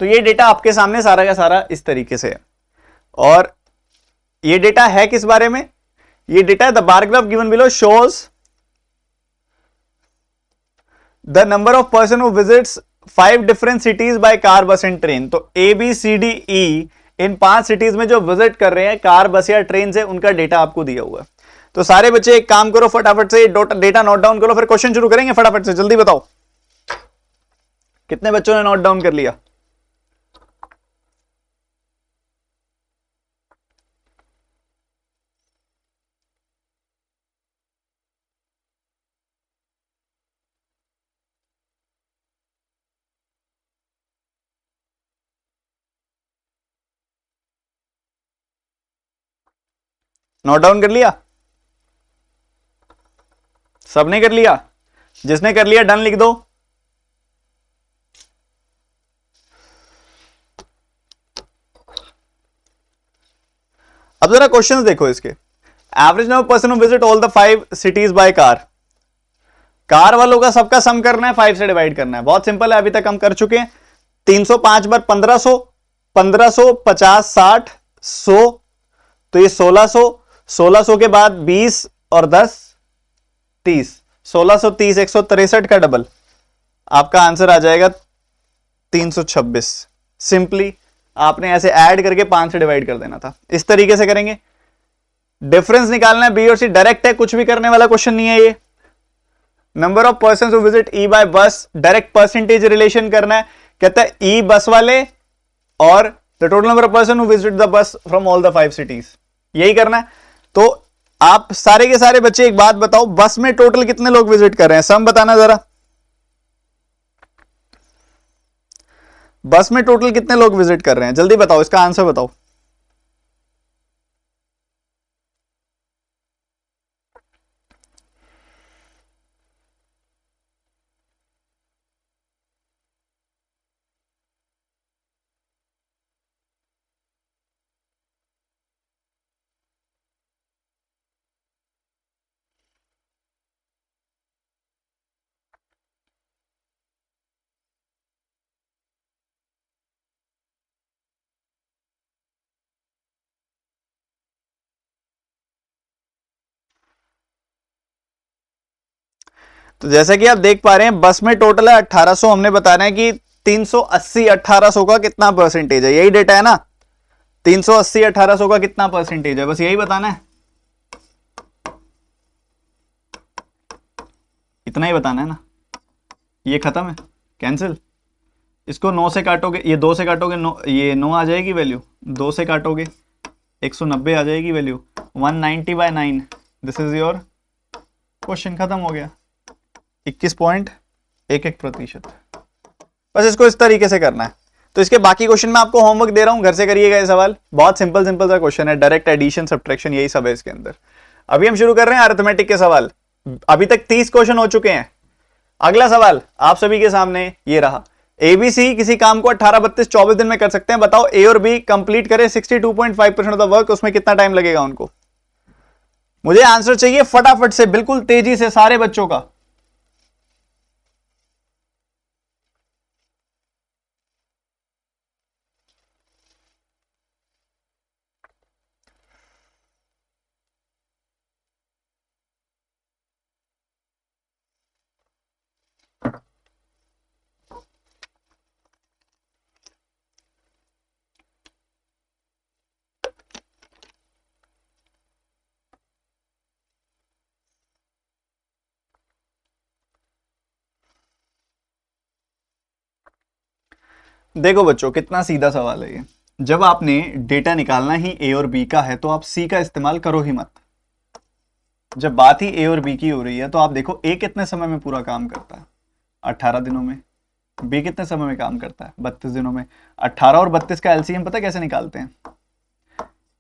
तो ये डेटा आपके सामने सारा का सारा इस तरीके से है। और ये डेटा है किस बारे में? ये डेटा है the bar graph given below shows the number of person who visits 5 different cities by car, bus and train. तो A B C D E इन 5 सिटीज में जो विजिट कर रहे हैं कार, बस या ट्रेन से, उनका डेटा आपको दिया हुआ है। तो सारे बच्चे एक काम करो, फटाफट से डेटा नोट डाउन करो, फिर क्वेश्चन शुरू करेंगे। फटाफट से जल्दी बताओ कितने बच्चों ने नोट डाउन कर लिया? नोट डाउन कर लिया? सबने कर लिया? जिसने कर लिया डन लिख दो। अब जरा क्वेश्चंस देखो इसके। Average number person who visit all the 5 cities by car. Car वालों का सबका सम करना है, 5 से डिवाइड करना है। बहुत सिंपल है, अभी तक हम कर चुके हैं। 305 बार 1500, 1500 50 60 100, तो ये 1600, 1600 के बाद 20 और 10 30, 1630 163 का डबल, आपका आंसर आ जाएगा 326। सिंपली आपने ऐसे ऐड करके 5 से डिवाइड कर देना था। इस तरीके से करेंगे। डिफरेंस निकालना है, बी और सी डायरेक्ट है, कुछ भी करने वाला क्वेश्चन नहीं है ये। Number of person who visit E bye बस, डायरेक्ट परसेंटेज रिलेशन करना है। कहता है ई बस वाले और the total number of person who visit the bus from all the 5 cities, यही करना है। तो आप सारे के सारे बच्चे एक बात बताओ, बस में टोटल कितने लोग विजिट कर रहे हैं? सम बताना जरा। बस में टोटल कितने लोग विजिट कर रहे हैं? जल्दी बताओ, इसका आंसर बताओ। तो जैसा कि आप देख पा रहे हैं, बस में टोटल है 1800। हमने बताना है कि 380 1800 का कितना परसेंटेज है, यही डेटा है ना। 380 1800 का कितना परसेंटेज है, बस यही बताना है। इतना ही बताना है ना। ये खत्म है, कैंसिल। इसको 9 से काटोगे, ये 2 से काटोगे, 9, ये 9 आ जाएगी वैल्यू। 2 से काटोगे 190 आ जाएगी value. 190 by 9, this is your question. खत्म हो गया। 21.11%। बस इसको इस तरीके से करना है। तो इसके बाकी क्वेश्चन मैं आपको होमवर्क दे रहा हूं, घर से करिएगा ये सवाल। बहुत सिंपल सिंपल सा क्वेश्चन है, डायरेक्ट एडिशन सब्ट्रैक्शन यही सब है इसके अंदर। अभी हम शुरू कर रहे हैं अरिथमेटिक के सवाल। अभी तक 30 क्वेश्चन हो चुके हैं। अगला सवाल आप सभी के सामने ये रहा। एबीसी किसी काम को 18 32 24 दिन में कर सकते हैं। बताओ ए और बी कंप्लीट करें 62.5% ऑफ द वर्क, उसमें कितना टाइम लगेगा उनको? मुझे आंसर चाहिए फटाफट से, बिल्कुल तेजी से सारे बच्चों का। देखो बच्चों, कितना सीधा सवाल है ये। जब आपने डेटा निकालना ही ए और बी का है तो आप सी का इस्तेमाल करो ही मत। जब बात ही ए और बी की हो रही है तो आप देखो ए कितने समय में पूरा काम करता है, 18 दिनों में। बी कितने समय में काम करता है, 32 दिनों में। 18 और 32 का एलसीएम पता कैसे निकालते हैं?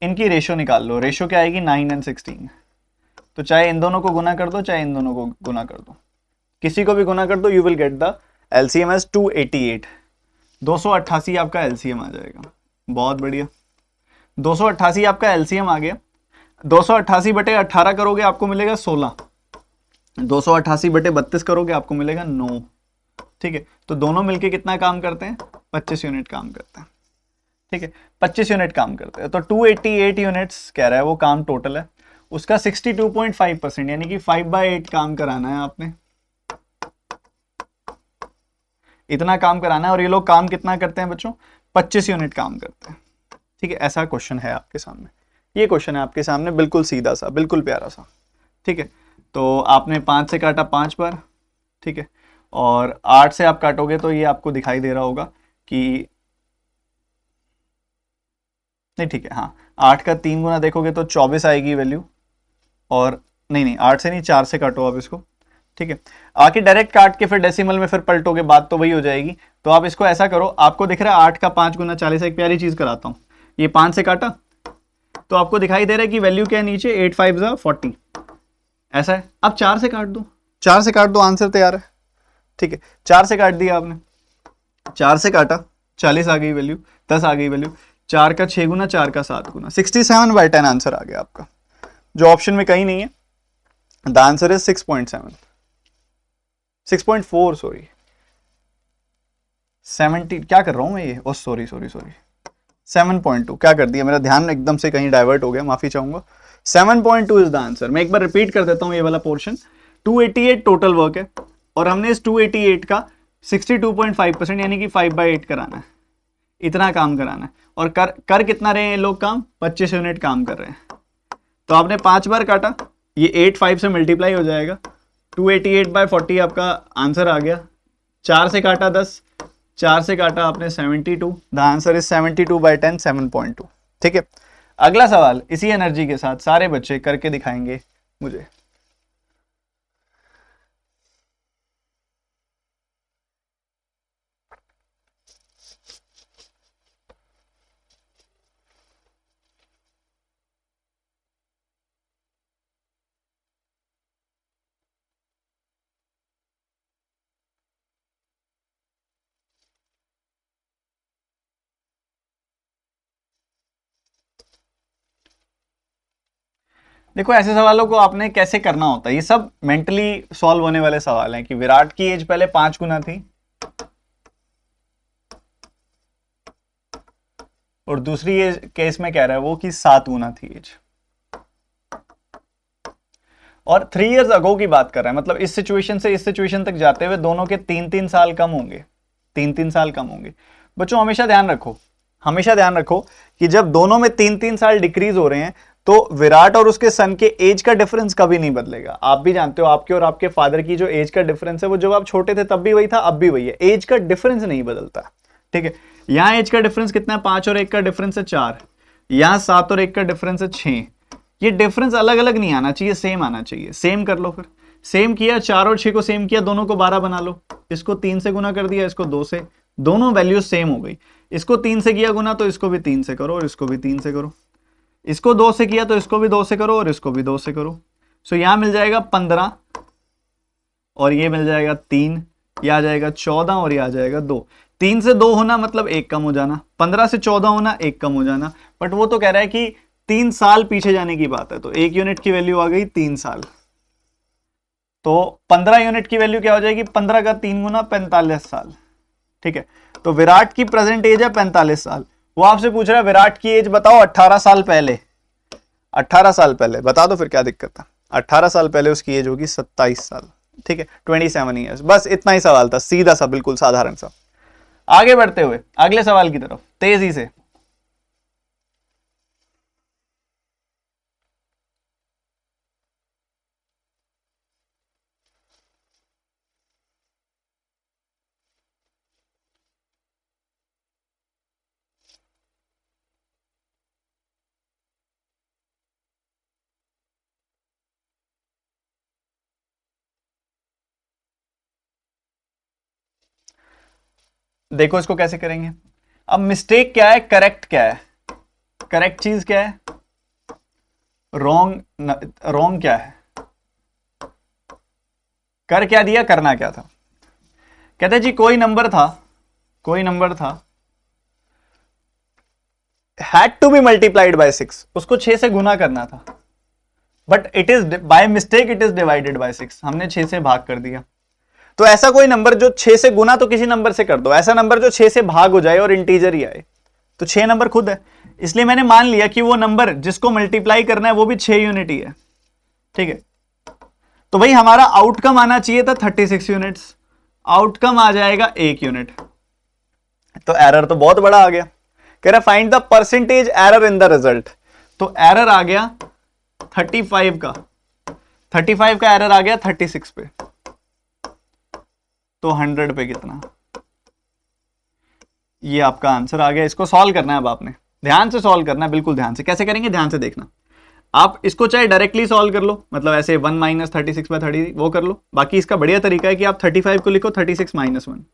इनकी रेशो निकाल लो। रेशो क्या आएगी? 9 and 16। तो चाहे इन दोनों को गुना कर दो, चाहे इन दोनों को गुना कर दो, किसी को भी गुना कर दो, you will get the LCM as 288। 288 आपका एलसीएम आ जाएगा। बहुत बढ़िया। 288 आपका एलसीएम आ गया। 288 बटे 18 करोगे आपको मिलेगा 16। 288 बटे 32 करोगे आपको मिलेगा 9। ठीक है, तो दोनों मिलके कितना काम करते हैं? 25 यूनिट काम करते हैं। ठीक है, 25 यूनिट काम करते हैं। तो 288 यूनिट्स कह रहा है वो काम टोटल है उसका 62.5%, यानी कि 5/8 काम कराना है आपने, इतना काम कराना है। और ये लोग काम कितना करते हैं बच्चों? 25 यूनिट काम करते हैं। ठीक है, ऐसा क्वेश्चन है आपके सामने। ये क्वेश्चन है आपके सामने, बिल्कुल सीधा सा, बिल्कुल प्यारा सा। ठीक है, तो आपने 5 से काटा 5 बार। ठीक है, और 8 से आप काटोगे तो ये आपको दिखाई दे रहा होगा कि नहीं, ठीक है, हाँ, 8 का 3 गुना देखोगे तो 24 आएगी वैल्यू। और नहीं, 8 से नहीं, 4 से काटो आप इसको। ठीक है, आके डायरेक्ट काट के फिर डेसिमल में फिर पलटोगे, बात तो वही हो जाएगी। तो आप इसको ऐसा करो, आपको दिख रहा है 8 का 5 गुना 40। एक प्यारी चीज कराता हूं, ये 5 से काटा तो आपको दिखाई दे रहा है कि वैल्यू क्या है नीचे, 8 5 जा 40, ऐसा है। अब 4 से काट दो, 4 से काट दो, आंसर तैयार है। ठीक है, 4 से काट दिया आपने, 4 से काटा 40 आ गई वैल्यू, 10 आ गई वैल्यू। 4 का 6 गुना, 4 का 7 गुना, 67/10 आंसर आ गया आपका, जो ऑप्शन में कहीं नहीं है। द आंसर इज 6.7, 6.4 सॉरी, 70 क्या कर रहा हूं मैं ये, ओ सॉरी 7.2 क्या कर दिया, मेरा ध्यान एकदम से कहीं डाइवर्ट हो गया, माफी चाहूंगा। 7.2 इज द आंसर। मैं एक बार रिपीट कर देता हूं ये वाला पोर्शन। 288 टोटल वर्क है और हमने इस 288 का 62.5% यानी कि 5/8 कराना है, इतना काम कराना है। और कर कितना रहे हैं लोग काम? 25 यूनिट काम कर रहे हैं। तो आपने 5 बार काटा, ये 8 5 से मल्टीप्लाई हो जाएगा, 288/40 आपका आंसर आ गया। 4 से काटा 10, 4 से काटा आपने 72, द आंसर इज 72/10, 7.2। ठीक है, अगला सवाल इसी एनर्जी के साथ सारे बच्चे करके दिखाएंगे मुझे। देखो, ऐसे सवालों को आपने कैसे करना होता है, ये सब मेंटली सॉल्व होने वाले सवाल हैं कि विराट की एज पहले 5 गुना थी और दूसरी एज केस में कह रहा है वो कि 7 गुना थी एज, और 3 इयर्स अगो की बात कर रहा है। मतलब इस सिचुएशन से इस सिचुएशन तक जाते हुए दोनों के 3-3 साल कम होंगे, 3-3 साल कम होंगे। बच्चों हमेशा ध्यान रखो, हमेशा ध्यान रखो कि जब दोनों में 3-3 साल डिक्रीज हो रहे हैं तो विराट और उसके सन के एज का डिफरेंस कभी नहीं बदलेगा। आप भी जानते हो आपके और आपके फादर की जो एज का डिफरेंस है वो जब आप छोटे थे तब भी वही था, अब भी वही है, एज का डिफरेंस नहीं बदलता। ठीक है, यहां एज का डिफरेंस कितना है? 5 और 1 का डिफरेंस है 4, यहां 7 और 1 का डिफरेंस है 6। ये डिफरेंस अलग अलग नहीं आना चाहिए, सेम आना चाहिए। सेम कर लो, फिर सेम किया, 4 और 6 को सेम किया, दोनों को 12 बना लो। इसको 3 से गुना कर दिया, इसको 2 से, दोनों वैल्यूज सेम हो गई। इसको 3 से किया गुना तो इसको भी 3 से करो और इसको भी 3 से करो। इसको 2 से किया तो इसको भी 2 से करो और इसको भी 2 से करो। सो यहां मिल जाएगा 15 और ये मिल जाएगा 3, यह आ जाएगा 14 और ये आ जाएगा 2। 3 से 2 होना मतलब 1 कम हो जाना, 15 से 14 होना 1 कम हो जाना। बट वो तो कह रहा है कि 3 साल पीछे जाने की बात है, तो 1 यूनिट की वैल्यू आ गई 3 साल। तो 15 यूनिट की वैल्यू क्या हो जाएगी? 15 का 3 गुना 45 साल। ठीक है, तो विराट की प्रेजेंट एज है 45 साल। वो आपसे पूछ रहा है विराट की एज बताओ 18 साल पहले। 18 साल पहले बता दो, फिर क्या दिक्कत है? 18 साल पहले उसकी एज होगी 27 साल। ठीक है, 27 ईयर्स। बस इतना ही सवाल था, सीधा सा, बिल्कुल साधारण सा। आगे बढ़ते हुए अगले सवाल की तरफ तेजी से। देखो इसको कैसे करेंगे। अब मिस्टेक क्या है, करेक्ट क्या है? करेक्ट चीज क्या है, रॉन्ग रॉन्ग क्या है? कर क्या दिया, करना क्या था? कहते जी कोई नंबर था, कोई नंबर था had to be multiplied by 6, उसको 6 से गुना करना था, but it is by mistake it is divided by 6, हमने 6 से भाग कर दिया। तो ऐसा कोई नंबर जो 6 से गुना तो किसी नंबर से कर दो, ऐसा नंबर जो 6 से भाग हो जाए और इंटीजर ही आए, तो 6 नंबर खुद है, इसलिए मैंने मान लिया कि वो नंबर जिसको मल्टीप्लाई करना है वो भी 6 यूनिट ही है। ठीक है, तो भाई हमारा आउटकम आना चाहिए था 36 यूनिट्स, आउटकम आ जाएगा 1 यूनिट। तो एरर तो बहुत बड़ा आ गया, कह रहा find the percentage error in the result, तो एरर आ गया 35 का, 35 का एरर आ गया 36 पे, तो 100 पे कितना, ये आपका आंसर आ गया। इसको सॉल्व करना है, अब आपने ध्यान से सॉल्व करना है, बिल्कुल ध्यान से। कैसे करेंगे ध्यान से देखना, आप इसको चाहे डायरेक्टली सॉल्व कर लो, मतलब ऐसे 1 माइनस 36/30 वो कर लो, बाकी इसका बढ़िया तरीका है कि आप 35 को लिखो 36 - 1,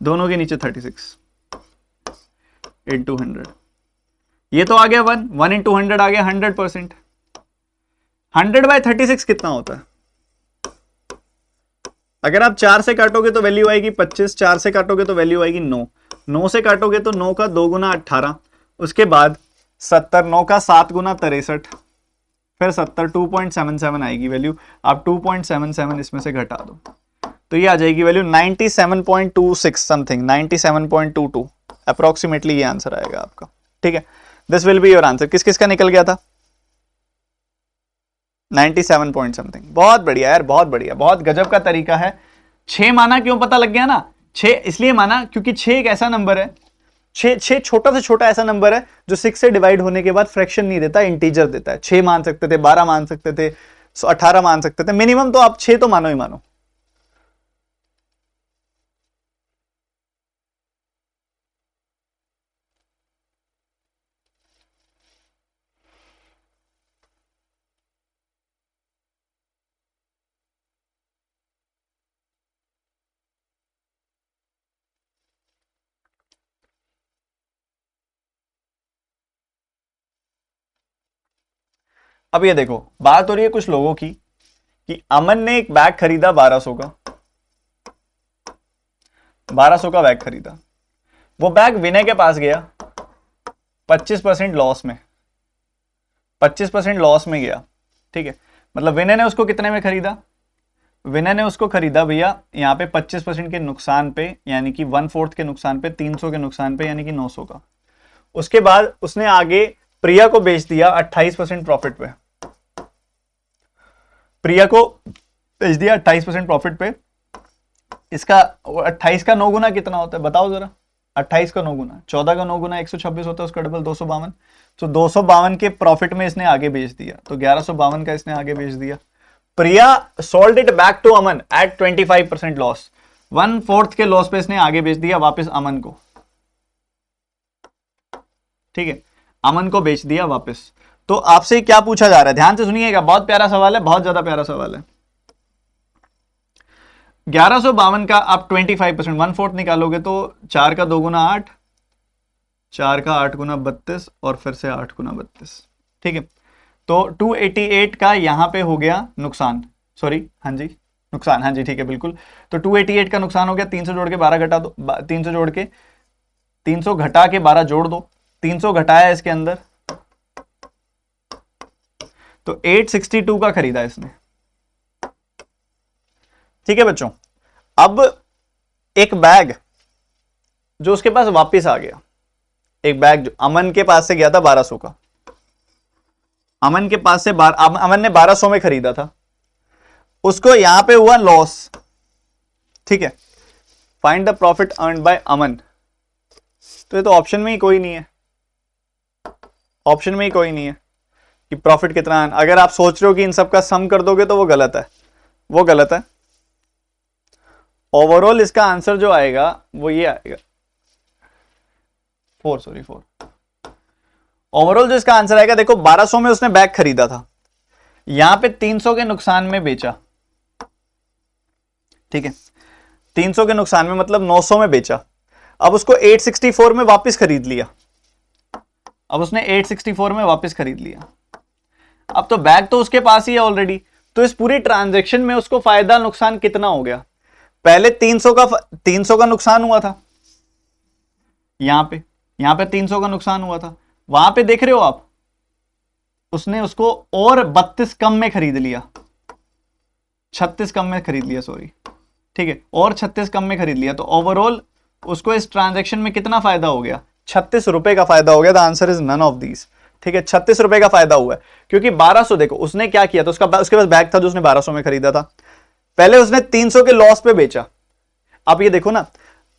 दोनों के नीचे 36 इंटू 100, ये तो आ गया 1 इंटू 100 आ गया 100%। 100/36 कितना होता है, अगर आप 4 से काटोगे तो वैल्यू आएगी 25, 4 से काटोगे तो वैल्यू आएगी 9, 9 से काटोगे तो 9 का 2 गुना 18, उसके बाद 70, 9 का 7 गुना 63, फिर 70, 2.77 आएगी वैल्यू, आप 2.77 इसमें से घटा दो तो ये आ जाएगी वैल्यू 97.26 समथिंग, 97.22 अप्रोक्सीमेटली, ये आंसर आएगा आपका। ठीक है, this will be your answer. किस किस का निकल गया था, 97 पॉइंट समथिंग, बहुत बढ़िया यार, बहुत बढ़िया, बहुत गजब का तरीका है। 6 माना क्यों पता लग गया ना, 6 इसलिए माना क्योंकि 6 एक ऐसा नंबर है, 6 छोटा से छोटा ऐसा नंबर है जो 6 से डिवाइड होने के बाद फ्रैक्शन नहीं देता, इंटीजर देता है। 6 मान सकते थे, 12 मान सकते थे, 18 मान सकते थे, मिनिमम तो आप 6 तो मानो ही मानो। अब ये देखो, बात हो रही है कुछ लोगों की कि अमन ने एक बैग खरीदा 1200 का, 1200 का बैग खरीदा, वो बैग विनय के पास गया 25% लॉस में, 25% लॉस में गया। ठीक है, मतलब विनय ने उसको कितने में खरीदा, विनय ने उसको खरीदा भैया यहाँ पे 25% के नुकसान पे, यानी कि 1/4 के नुकसान पे, 300 के नुकसान पे, यानी कि 900 का। उसके बाद उसने आगे प्रिया को बेच दिया 28% प्रॉफिट पे, प्रिया को बेच दिया 28% प्रॉफिट पे। इसका 28 का 9 गुना कितना होता है बताओ जरा, 28 का 9 गुना 14 का 9 गुना 126 होता है, उसका डबल 252, तो 252 के प्रॉफिट में इसने आगे बेच दिया, तो 1152 का इसने आगे बेच दिया। Priya sold it back to Aman at 25% loss, 1/4 के लॉस पे इसने आगे बेच दिया वापस अमन को। ठीक है, अमन को बेच दिया वापस। तो आपसे क्या पूछा जा रहा है, ध्यान से सुनिएगा, बहुत प्यारा सवाल है, बहुत ज्यादा प्यारा सवाल है। 1152 का आप 25% 1/4 निकालोगे तो 4 का 2 गुना 8, 4 का 8 गुना 32 और फिर से 8 गुना 32। ठीक है, तो 288 का यहां पे हो गया नुकसान, सॉरी हाँ जी नुकसान, हाँ जी ठीक है बिल्कुल। तो 288 का नुकसान हो गया, 300 जोड़ के 12 घटा दो, 300 जोड़ के 300 घटा के 12 जोड़ दो, 300 घटाया इसके अंदर तो 862 का खरीदा इसने। ठीक है बच्चों, अब एक बैग जो उसके पास वापस आ गया, एक बैग जो अमन के पास से गया था 1200 का, अमन के पास से अमन ने 1200 में खरीदा था, उसको यहां पे हुआ लॉस। ठीक है, find the profit earned by Aman, तो ये तो ऑप्शन में ही कोई नहीं है, ऑप्शन में ही कोई नहीं है कि प्रॉफिट कितना। अगर आप सोच रहे हो कि इन सब का सम कर दोगे तो वो गलत है, वो गलत है। ओवरऑल इसका आंसर जो आएगा वो ये आएगा 4। ओवरऑल जो इसका आंसर आएगा, देखो 1200 में उसने बैग खरीदा था, यहां पे 300 के नुकसान में बेचा। ठीक है, 300 के नुकसान में मतलब 900 में बेचा, अब उसको 864 में वापस खरीद लिया, अब उसने 864 में वापस खरीद लिया। अब तो बैग तो उसके पास ही है ऑलरेडी, तो इस पूरी ट्रांजैक्शन में उसको फायदा नुकसान कितना हो गया, पहले 300 का नुकसान हुआ था यहां पे, यहां पे 300 का नुकसान हुआ था, वहां पे देख रहे हो आप, उसने उसको और 32 कम में खरीद लिया, 36 कम में खरीद लिया, सॉरी, ठीक है, और 36 कम में खरीद लिया, तो ओवरऑल उसको इस ट्रांजेक्शन में कितना फायदा हो गया? 36 रुपए का फायदा हो गया। The answer is none of these. ठीक है, 36 रुपए का फायदा हुआ है, क्योंकि 1200, देखो उसने क्या किया था, उसके पास बैग था जो उसने 1200 में खरीदा था, पहले उसने 300 के लॉस पे बेचा। आप ये देखो ना,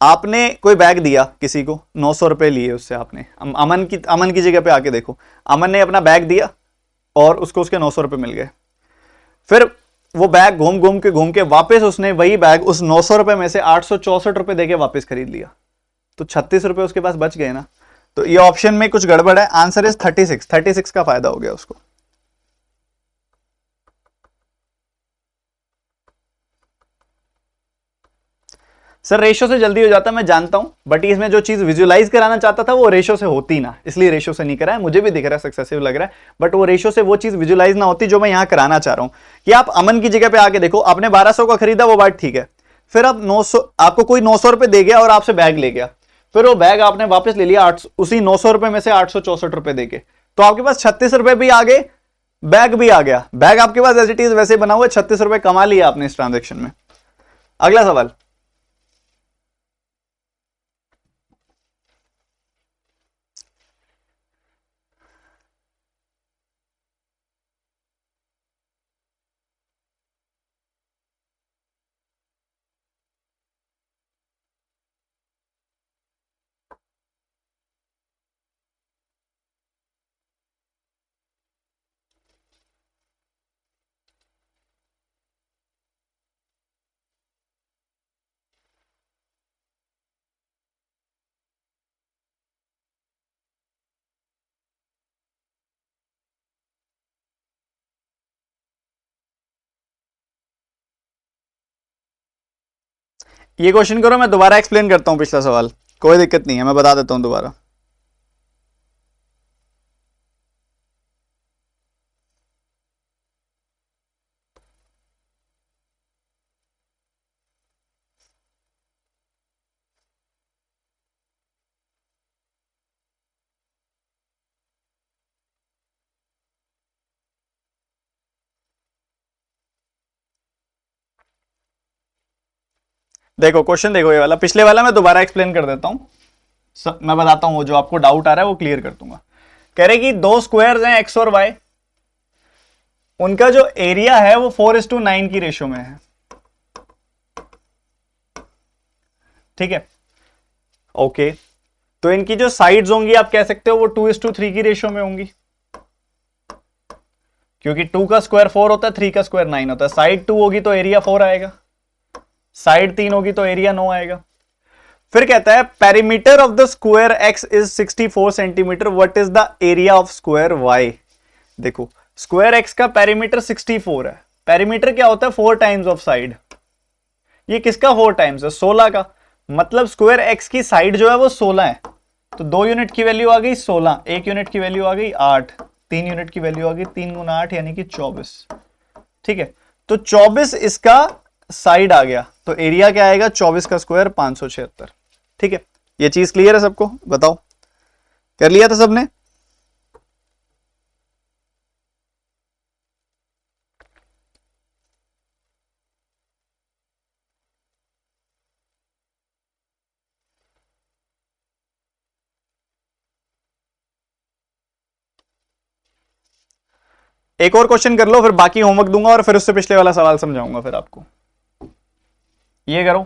आपने कोई बैग दिया किसी को, 900 रुपए लिए उससे आपने, अमन की जगह पे आके देखो, अमन ने अपना बैग दिया और उसको उसके 900 रुपए मिल गए, फिर वो बैग घूम के वापस उसने वही बैग उस 900 रुपए में से 864 रुपए देके वापस खरीद लिया, तो 36 रुपए उसके पास बच गए ना। तो ये ऑप्शन में कुछ गड़बड़ है, आंसर इज 36 का फायदा हो गया उसको। सर रेशो से जल्दी हो जाता, मैं जानता हूं, बट इसमें जो चीज विजुअलाइज कराना चाहता था वो रेशो से होती ना, इसलिए रेशो से नहीं करा है। मुझे भी दिख रहा है सक्सेसिव लग रहा है, बट वो रेशो से वो चीज विजुअलाइज ना होती जो मैं यहां कराना चाह रहा हूं, कि आप अमन की जगह पे आके देखो, आपने 1200 का खरीदा, वो बात ठीक है, फिर आप 900, आपको कोई 900 रुपए दे गया और आपसे बैग ले गया, फिर वो बैग आपने वापस ले लिया उसी 900 रुपए में से 864 रुपए देके, तो आपके पास 36 रुपए भी आ गए, बैग भी आ गया, बैग आपके पास एज इट इज वैसे बना हुआ है, 36 रुपए कमा लिया आपने इस ट्रांजेक्शन में। अगला सवाल। ये क्वेश्चन करो, मैं दोबारा एक्सप्लेन करता हूं पिछला सवाल, कोई दिक्कत नहीं है, मैं बता देता हूं दोबारा। देखो क्वेश्चन देखो, ये वाला पिछले वाला मैं दोबारा एक्सप्लेन कर देता हूं, मैं बताता हूं, वो जो आपको डाउट आ रहा है वो क्लियर कर दूंगा। कह रहे कि दो स्क्वायर्स हैं एक्स और वाई, उनका जो एरिया है वो 4:9 की रेशियो में है, ठीक है, ओके, तो इनकी जो साइड्स होंगी आप कह सकते हो वो 2:3 की रेशियो में होंगी, क्योंकि 2 का स्क्वायर 4 होता है, 3 का स्क्वायर 9 होता है, साइड 2 होगी तो एरिया 4 आएगा, साइड 3 होगी तो एरिया 9 आएगा। फिर कहता है perimeter of the square X is 64 centimetre, what is the area of square Y. देखो स्क्वायर एक्स का पेरीमीटर 64 है, पेरीमीटर क्या होता है, 4 टाइम्स ऑफ साइड, ये किसका 4 टाइम्स है, 16 का, मतलब स्क्वायर एक्स की साइड जो है वो 16 है, तो 2 यूनिट की वैल्यू आ गई 16, 1 यूनिट की वैल्यू आ गई 8, 3 यूनिट की वैल्यू आ गई 3 गुना 8 यानी कि 24, ठीक है, तो 24 इसका साइड आ गया, तो एरिया क्या आएगा, 24 का स्क्वायर 576, ठीक है। ये चीज क्लियर है सबको, बताओ, कर लिया था सबने? एक और क्वेश्चन कर लो, फिर बाकी होमवर्क दूंगा और फिर उससे पिछले वाला सवाल समझाऊंगा फिर आपको, ये करो।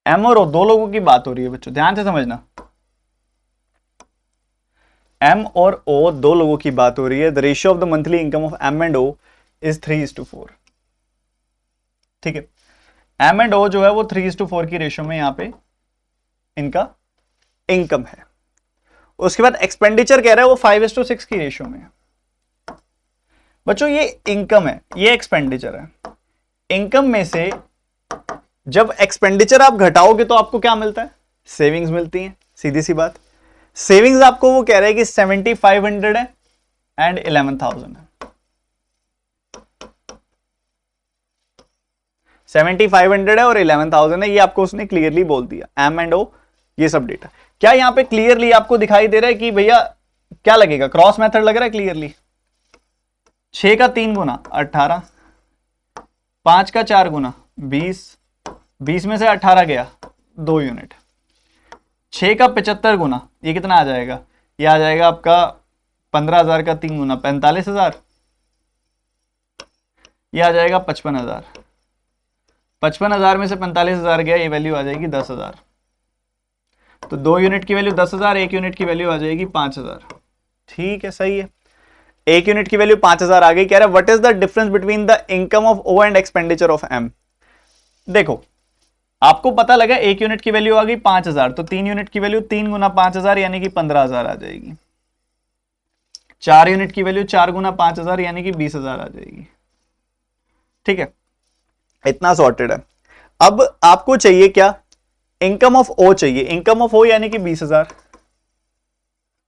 एम और ओ दो लोगों की बात हो रही है बच्चों, ध्यान से समझना। एम और ओ दो लोगों की बात हो रही है। The ratio of the monthly income of M and O is 3:4। ठीक है, एम एंड ओ जो है वो 3:4 की रेशियो में यहां पे इनका इनकम है। उसके बाद एक्सपेंडिचर कह रहा है वो 5:6 की रेशियो में है। बच्चों ये इनकम है, ये एक्सपेंडिचर है। इनकम में से जब एक्सपेंडिचर आप घटाओगे तो आपको क्या मिलता है? सेविंग्स मिलती हैं, सीधी सी बात। सेविंग्स आपको वो कह रहा है कि 7,500 है एंड 11,000 है। 7,500 है और 11,000 है, ये आपको उसने क्लियरली बोल दिया। एम एंड ओ ये सब डेटा क्या यहां पे क्लियरली आपको दिखाई दे रहा है कि भैया क्या लगेगा? क्रॉस मेथड लग रहा है क्लियरली। 6 का 3 गुना 18, 5 का 4 गुना 20, 20 में से 18 गया 2 यूनिट। 6 का 75 गुना ये कितना आ जाएगा? ये आ जाएगा आपका 15,000 का 3 गुना 45,000। ये आ जाएगा 55,000। 55,000 में से 45,000 गया, ये वैल्यू आ जाएगी 10,000। तो 2 यूनिट की वैल्यू 10,000, 1 यूनिट की वैल्यू आ जाएगी 5,000। ठीक है, सही है। 1 यूनिट की वैल्यू 5,000 आ गई। कह रहा है what is the difference between the income of O and expenditure of M. देखो आपको पता लगा 1 यूनिट की वैल्यू आ गई 5,000, तो 3 यूनिट की वैल्यू 3 गुना 5,000 यानी कि 15,000 आ जाएगी। 4 यूनिट की वैल्यू 4 गुना 5,000 यानी कि 20,000 आ जाएगी। ठीक है, इतना सॉर्टेड है। अब आपको चाहिए क्या? इनकम ऑफ ओ चाहिए। इनकम ऑफ ओ यानी कि 20,000,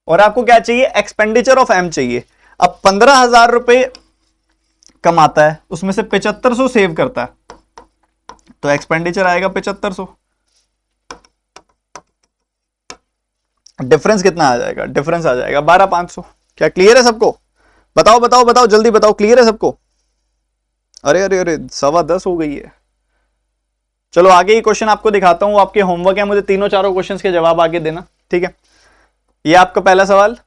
और आपको क्या चाहिए? एक्सपेंडिचर ऑफ एम चाहिए। अब 15,000 रुपए कमाता है, उसमें से 7,500 सेव करता है, तो एक्सपेंडिचर आएगा 7,500। डिफरेंस कितना आ जाएगा? डिफरेंस आ जाएगा 12,500। क्या क्लियर है सबको? बताओ बताओ बताओ, जल्दी बताओ, क्लियर है सबको? अरे अरे अरे 10:15 हो गई है। चलो आगे ही क्वेश्चन आपको दिखाता हूं, आपके होमवर्क है, मुझे तीनों चारों क्वेश्चंस के जवाब आगे देना। ठीक है, ये आपका पहला सवाल,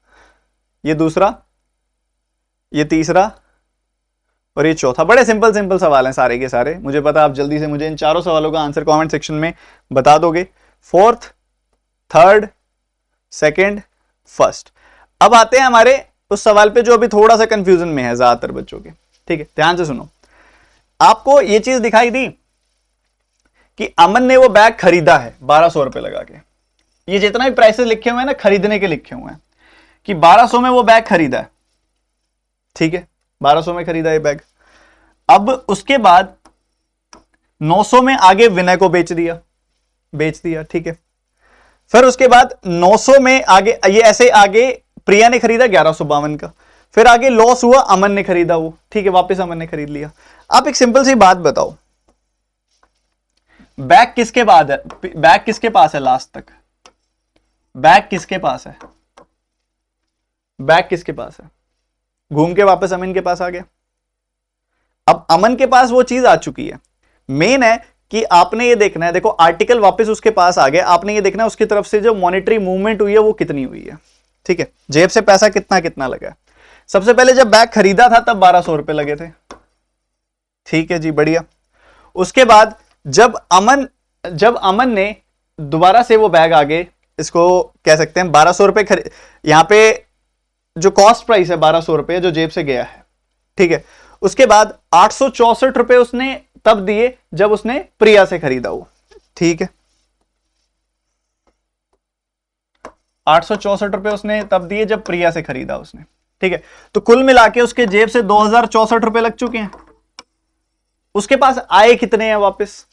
ये दूसरा, ये तीसरा और ये चौथा। बड़े सिंपल सिंपल सवाल हैं सारे के सारे, मुझे पता आप जल्दी से मुझे इन चारों सवालों का आंसर कमेंट सेक्शन में बता दोगे। Fourth, third, second, first. अब आते हैं हमारे उस सवाल पे जो अभी थोड़ा सा कंफ्यूजन में है ज्यादातर बच्चों के। ठीक है, ध्यान से सुनो। आपको ये चीज दिखाई दी कि अमन ने वो बैग खरीदा है 1,200 रुपए लगा के। ये जितना भी प्राइसेस लिखे हुए हैं ना, खरीदने के लिखे हुए हैं कि 1,200 में वो बैग खरीदा है। ठीक है, 1,200 में खरीदा ये बैग। अब उसके बाद 900 में आगे विनय को बेच दिया। ठीक है, फिर उसके बाद 900 में आगे ये ऐसे आगे प्रिया ने खरीदा 1,152 का, फिर आगे लॉस हुआ, अमन ने खरीदा वो। ठीक है, वापस अमन ने खरीद लिया। आप एक सिंपल सी बात बताओ, बैग किसके बाद है? बैग किसके पास है लास्ट तक? बैग किसके पास है? बैग किसके पास है? घूम के वापस अमन के पास आ गया। अब अमन के पास वो चीज आ चुकी है। मेन है कि आपने ये देखना है, देखो आर्टिकल वापस उसके पास आ गया, आपने ये देखना है उसकी तरफ से जो मॉनेटरी मूवमेंट हुई है वो कितनी हुई है। ठीक है, जेब से पैसा कितना कितना लगा है। सबसे पहले जब बैग खरीदा था तब 1,200 रुपए लगे थे। ठीक है जी, बढ़िया। उसके बाद जब अमन ने दोबारा से वो बैग आगे, इसको कह सकते हैं 1,200 रुपए यहां पे जो कॉस्ट प्राइस है 1,200 रुपए जो जेब से गया है। ठीक है, उसके बाद 864 रुपए उसने तब दिए जब उसने प्रिया से खरीदा वो। ठीक है, 864 रुपए उसने तब दिए जब प्रिया से खरीदा उसने। ठीक है, तो कुल मिला के उसके जेब से 2,064 रुपए लग चुके हैं। उसके पास आए कितने हैं वापस?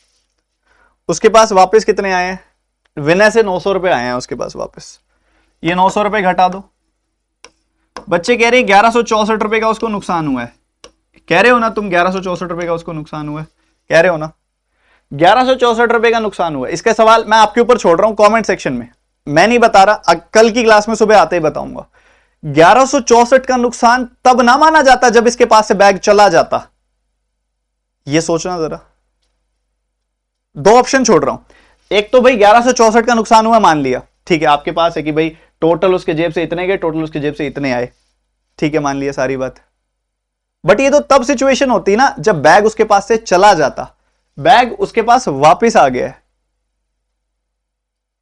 उसके पास वापस कितने आए हैं? विनय से 900 रुपए आए हैं उसके पास वापस। ये 900 रुपए घटा दो। बच्चे कह रहे हैं 1,164 रुपए का उसको नुकसान हुआ है। कह रहे हो ना तुम 1,164 रुपए का उसको नुकसान हुआ है? कह रहे हो ना 1,164 रुपए का नुकसान हुआ है। इसका सवाल मैं आपके ऊपर छोड़ रहा हूं कमेंट सेक्शन में, मैं नहीं बता रहा, कल की क्लास में सुबह आते ही बताऊंगा। 1,164 का नुकसान तब ना माना जाता जब इसके पास से बैग चला जाता। ये सोचना जरा। दो ऑप्शन छोड़ रहा हूं। एक तो भाई 1,164 का नुकसान हुआ मान लिया, ठीक है, आपके पास है कि भाई टोटल उसके जेब से इतने गए, टोटल उसके जेब से इतने आए। ठीक है, मान लिया सारी बात। बट ये तो तब सिचुएशन होती ना जब बैग उसके पास से चला जाता। बैग उसके पास वापस आ गया है,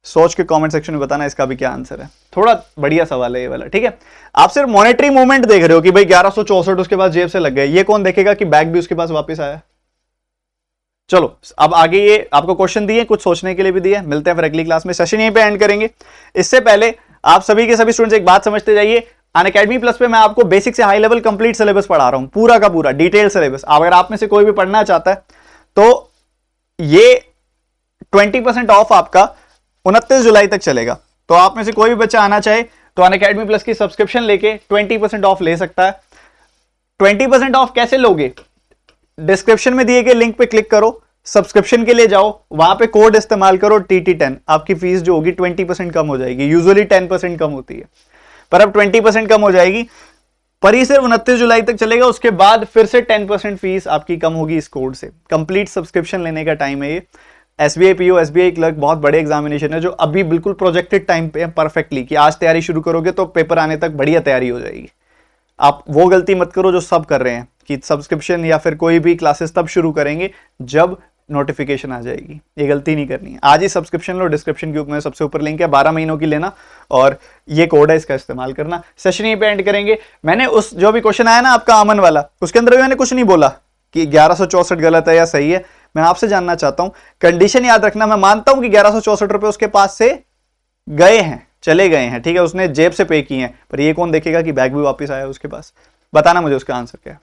सोच के कमेंट सेक्शन में बताना इसका भी क्या आंसर है। थोड़ा बढ़िया सवाल है ये वाला, ठीक है। आप सिर्फ मॉनेटरी मूवमेंट देख रहे हो कि भाई 1164 उसके पास जेब से लग गए, ये कौन देखेगा कि बैग भी उसके पास वापस आया। चलो अब आगे ये आपको क्वेश्चन दिए, कुछ सोचने के लिए भी दिए। मिलते हैं फिर अगली क्लास में, सेशन यहीं पे एंड करेंगे। इससे पहले आप सभी के सभी स्टूडेंट्स एक बात समझते जाइए, अनअकैडमी प्लस पे मैं आपको बेसिक से हाई लेवल कंप्लीट सिलेबस पढ़ा रहा हूं, पूरा का पूरा डिटेल सिलेबस। अगर आप में से कोई भी पढ़ना चाहता है तो ये 20% ऑफ आपका 29 जुलाई तक चलेगा। तो आप में से कोई भी बच्चा आना चाहे तो अनअकैडमी प्लस की सब्सक्रिप्शन लेके 20% ऑफ ले सकता है। 20% ऑफ कैसे लोगे? डिस्क्रिप्शन में दिए गए लिंक पे क्लिक करो, सब्सक्रिप्शन के लिए जाओ, वहां पे कोड इस्तेमाल करो TT10, आपकी फीस जो होगी 20% कम हो जाएगी। यूजुअली 10% कम होती है, पर अब 20% कम हो जाएगी। पर ही सिर्फ 29 जुलाई तक चलेगा, उसके बाद फिर से 10% फीस आपकी कम होगी इस कोड से। कंप्लीट सब्सक्रिप्शन लेने का टाइम है ये। SBI PO, SBI क्लर्क बहुत बड़े एग्जामिनेशन है जो अभी बिल्कुल प्रोजेक्टेड टाइम पे है परफेक्टली, कि आज तैयारी शुरू करोगे तो पेपर आने तक बढ़िया तैयारी हो जाएगी। आप वो गलती मत करो जो सब कर रहे हैं कि सब्सक्रिप्शन या फिर कोई भी क्लासेस तब शुरू करेंगे जब नोटिफिकेशन आ जाएगी। ये गलती नहीं करनी है, आज ही सब्सक्रिप्शन लो। डिस्क्रिप्शन के में सबसे ऊपर लिंक है, 12 महीनों की लेना और ये कोड है, इसका इस्तेमाल करना। सेशन यहीं पे एंड करेंगे। मैंने उस जो भी क्वेश्चन आया ना आपका अमन वाला, उसके अंदर भी मैंने कुछ नहीं बोला कि 1164 गलत है या सही है। मैं आपसे जानना चाहता हूं, कंडीशन याद रखना। मैं मानता हूं कि 1164 रुपए उसके पास से गए हैं, चले गए हैं, ठीक है, उसने जेब से पे किए हैं, पर ये कौन देखेगा कि बैग भी वापस आया उसके पास। बताना मुझे उसका आंसर क्या है।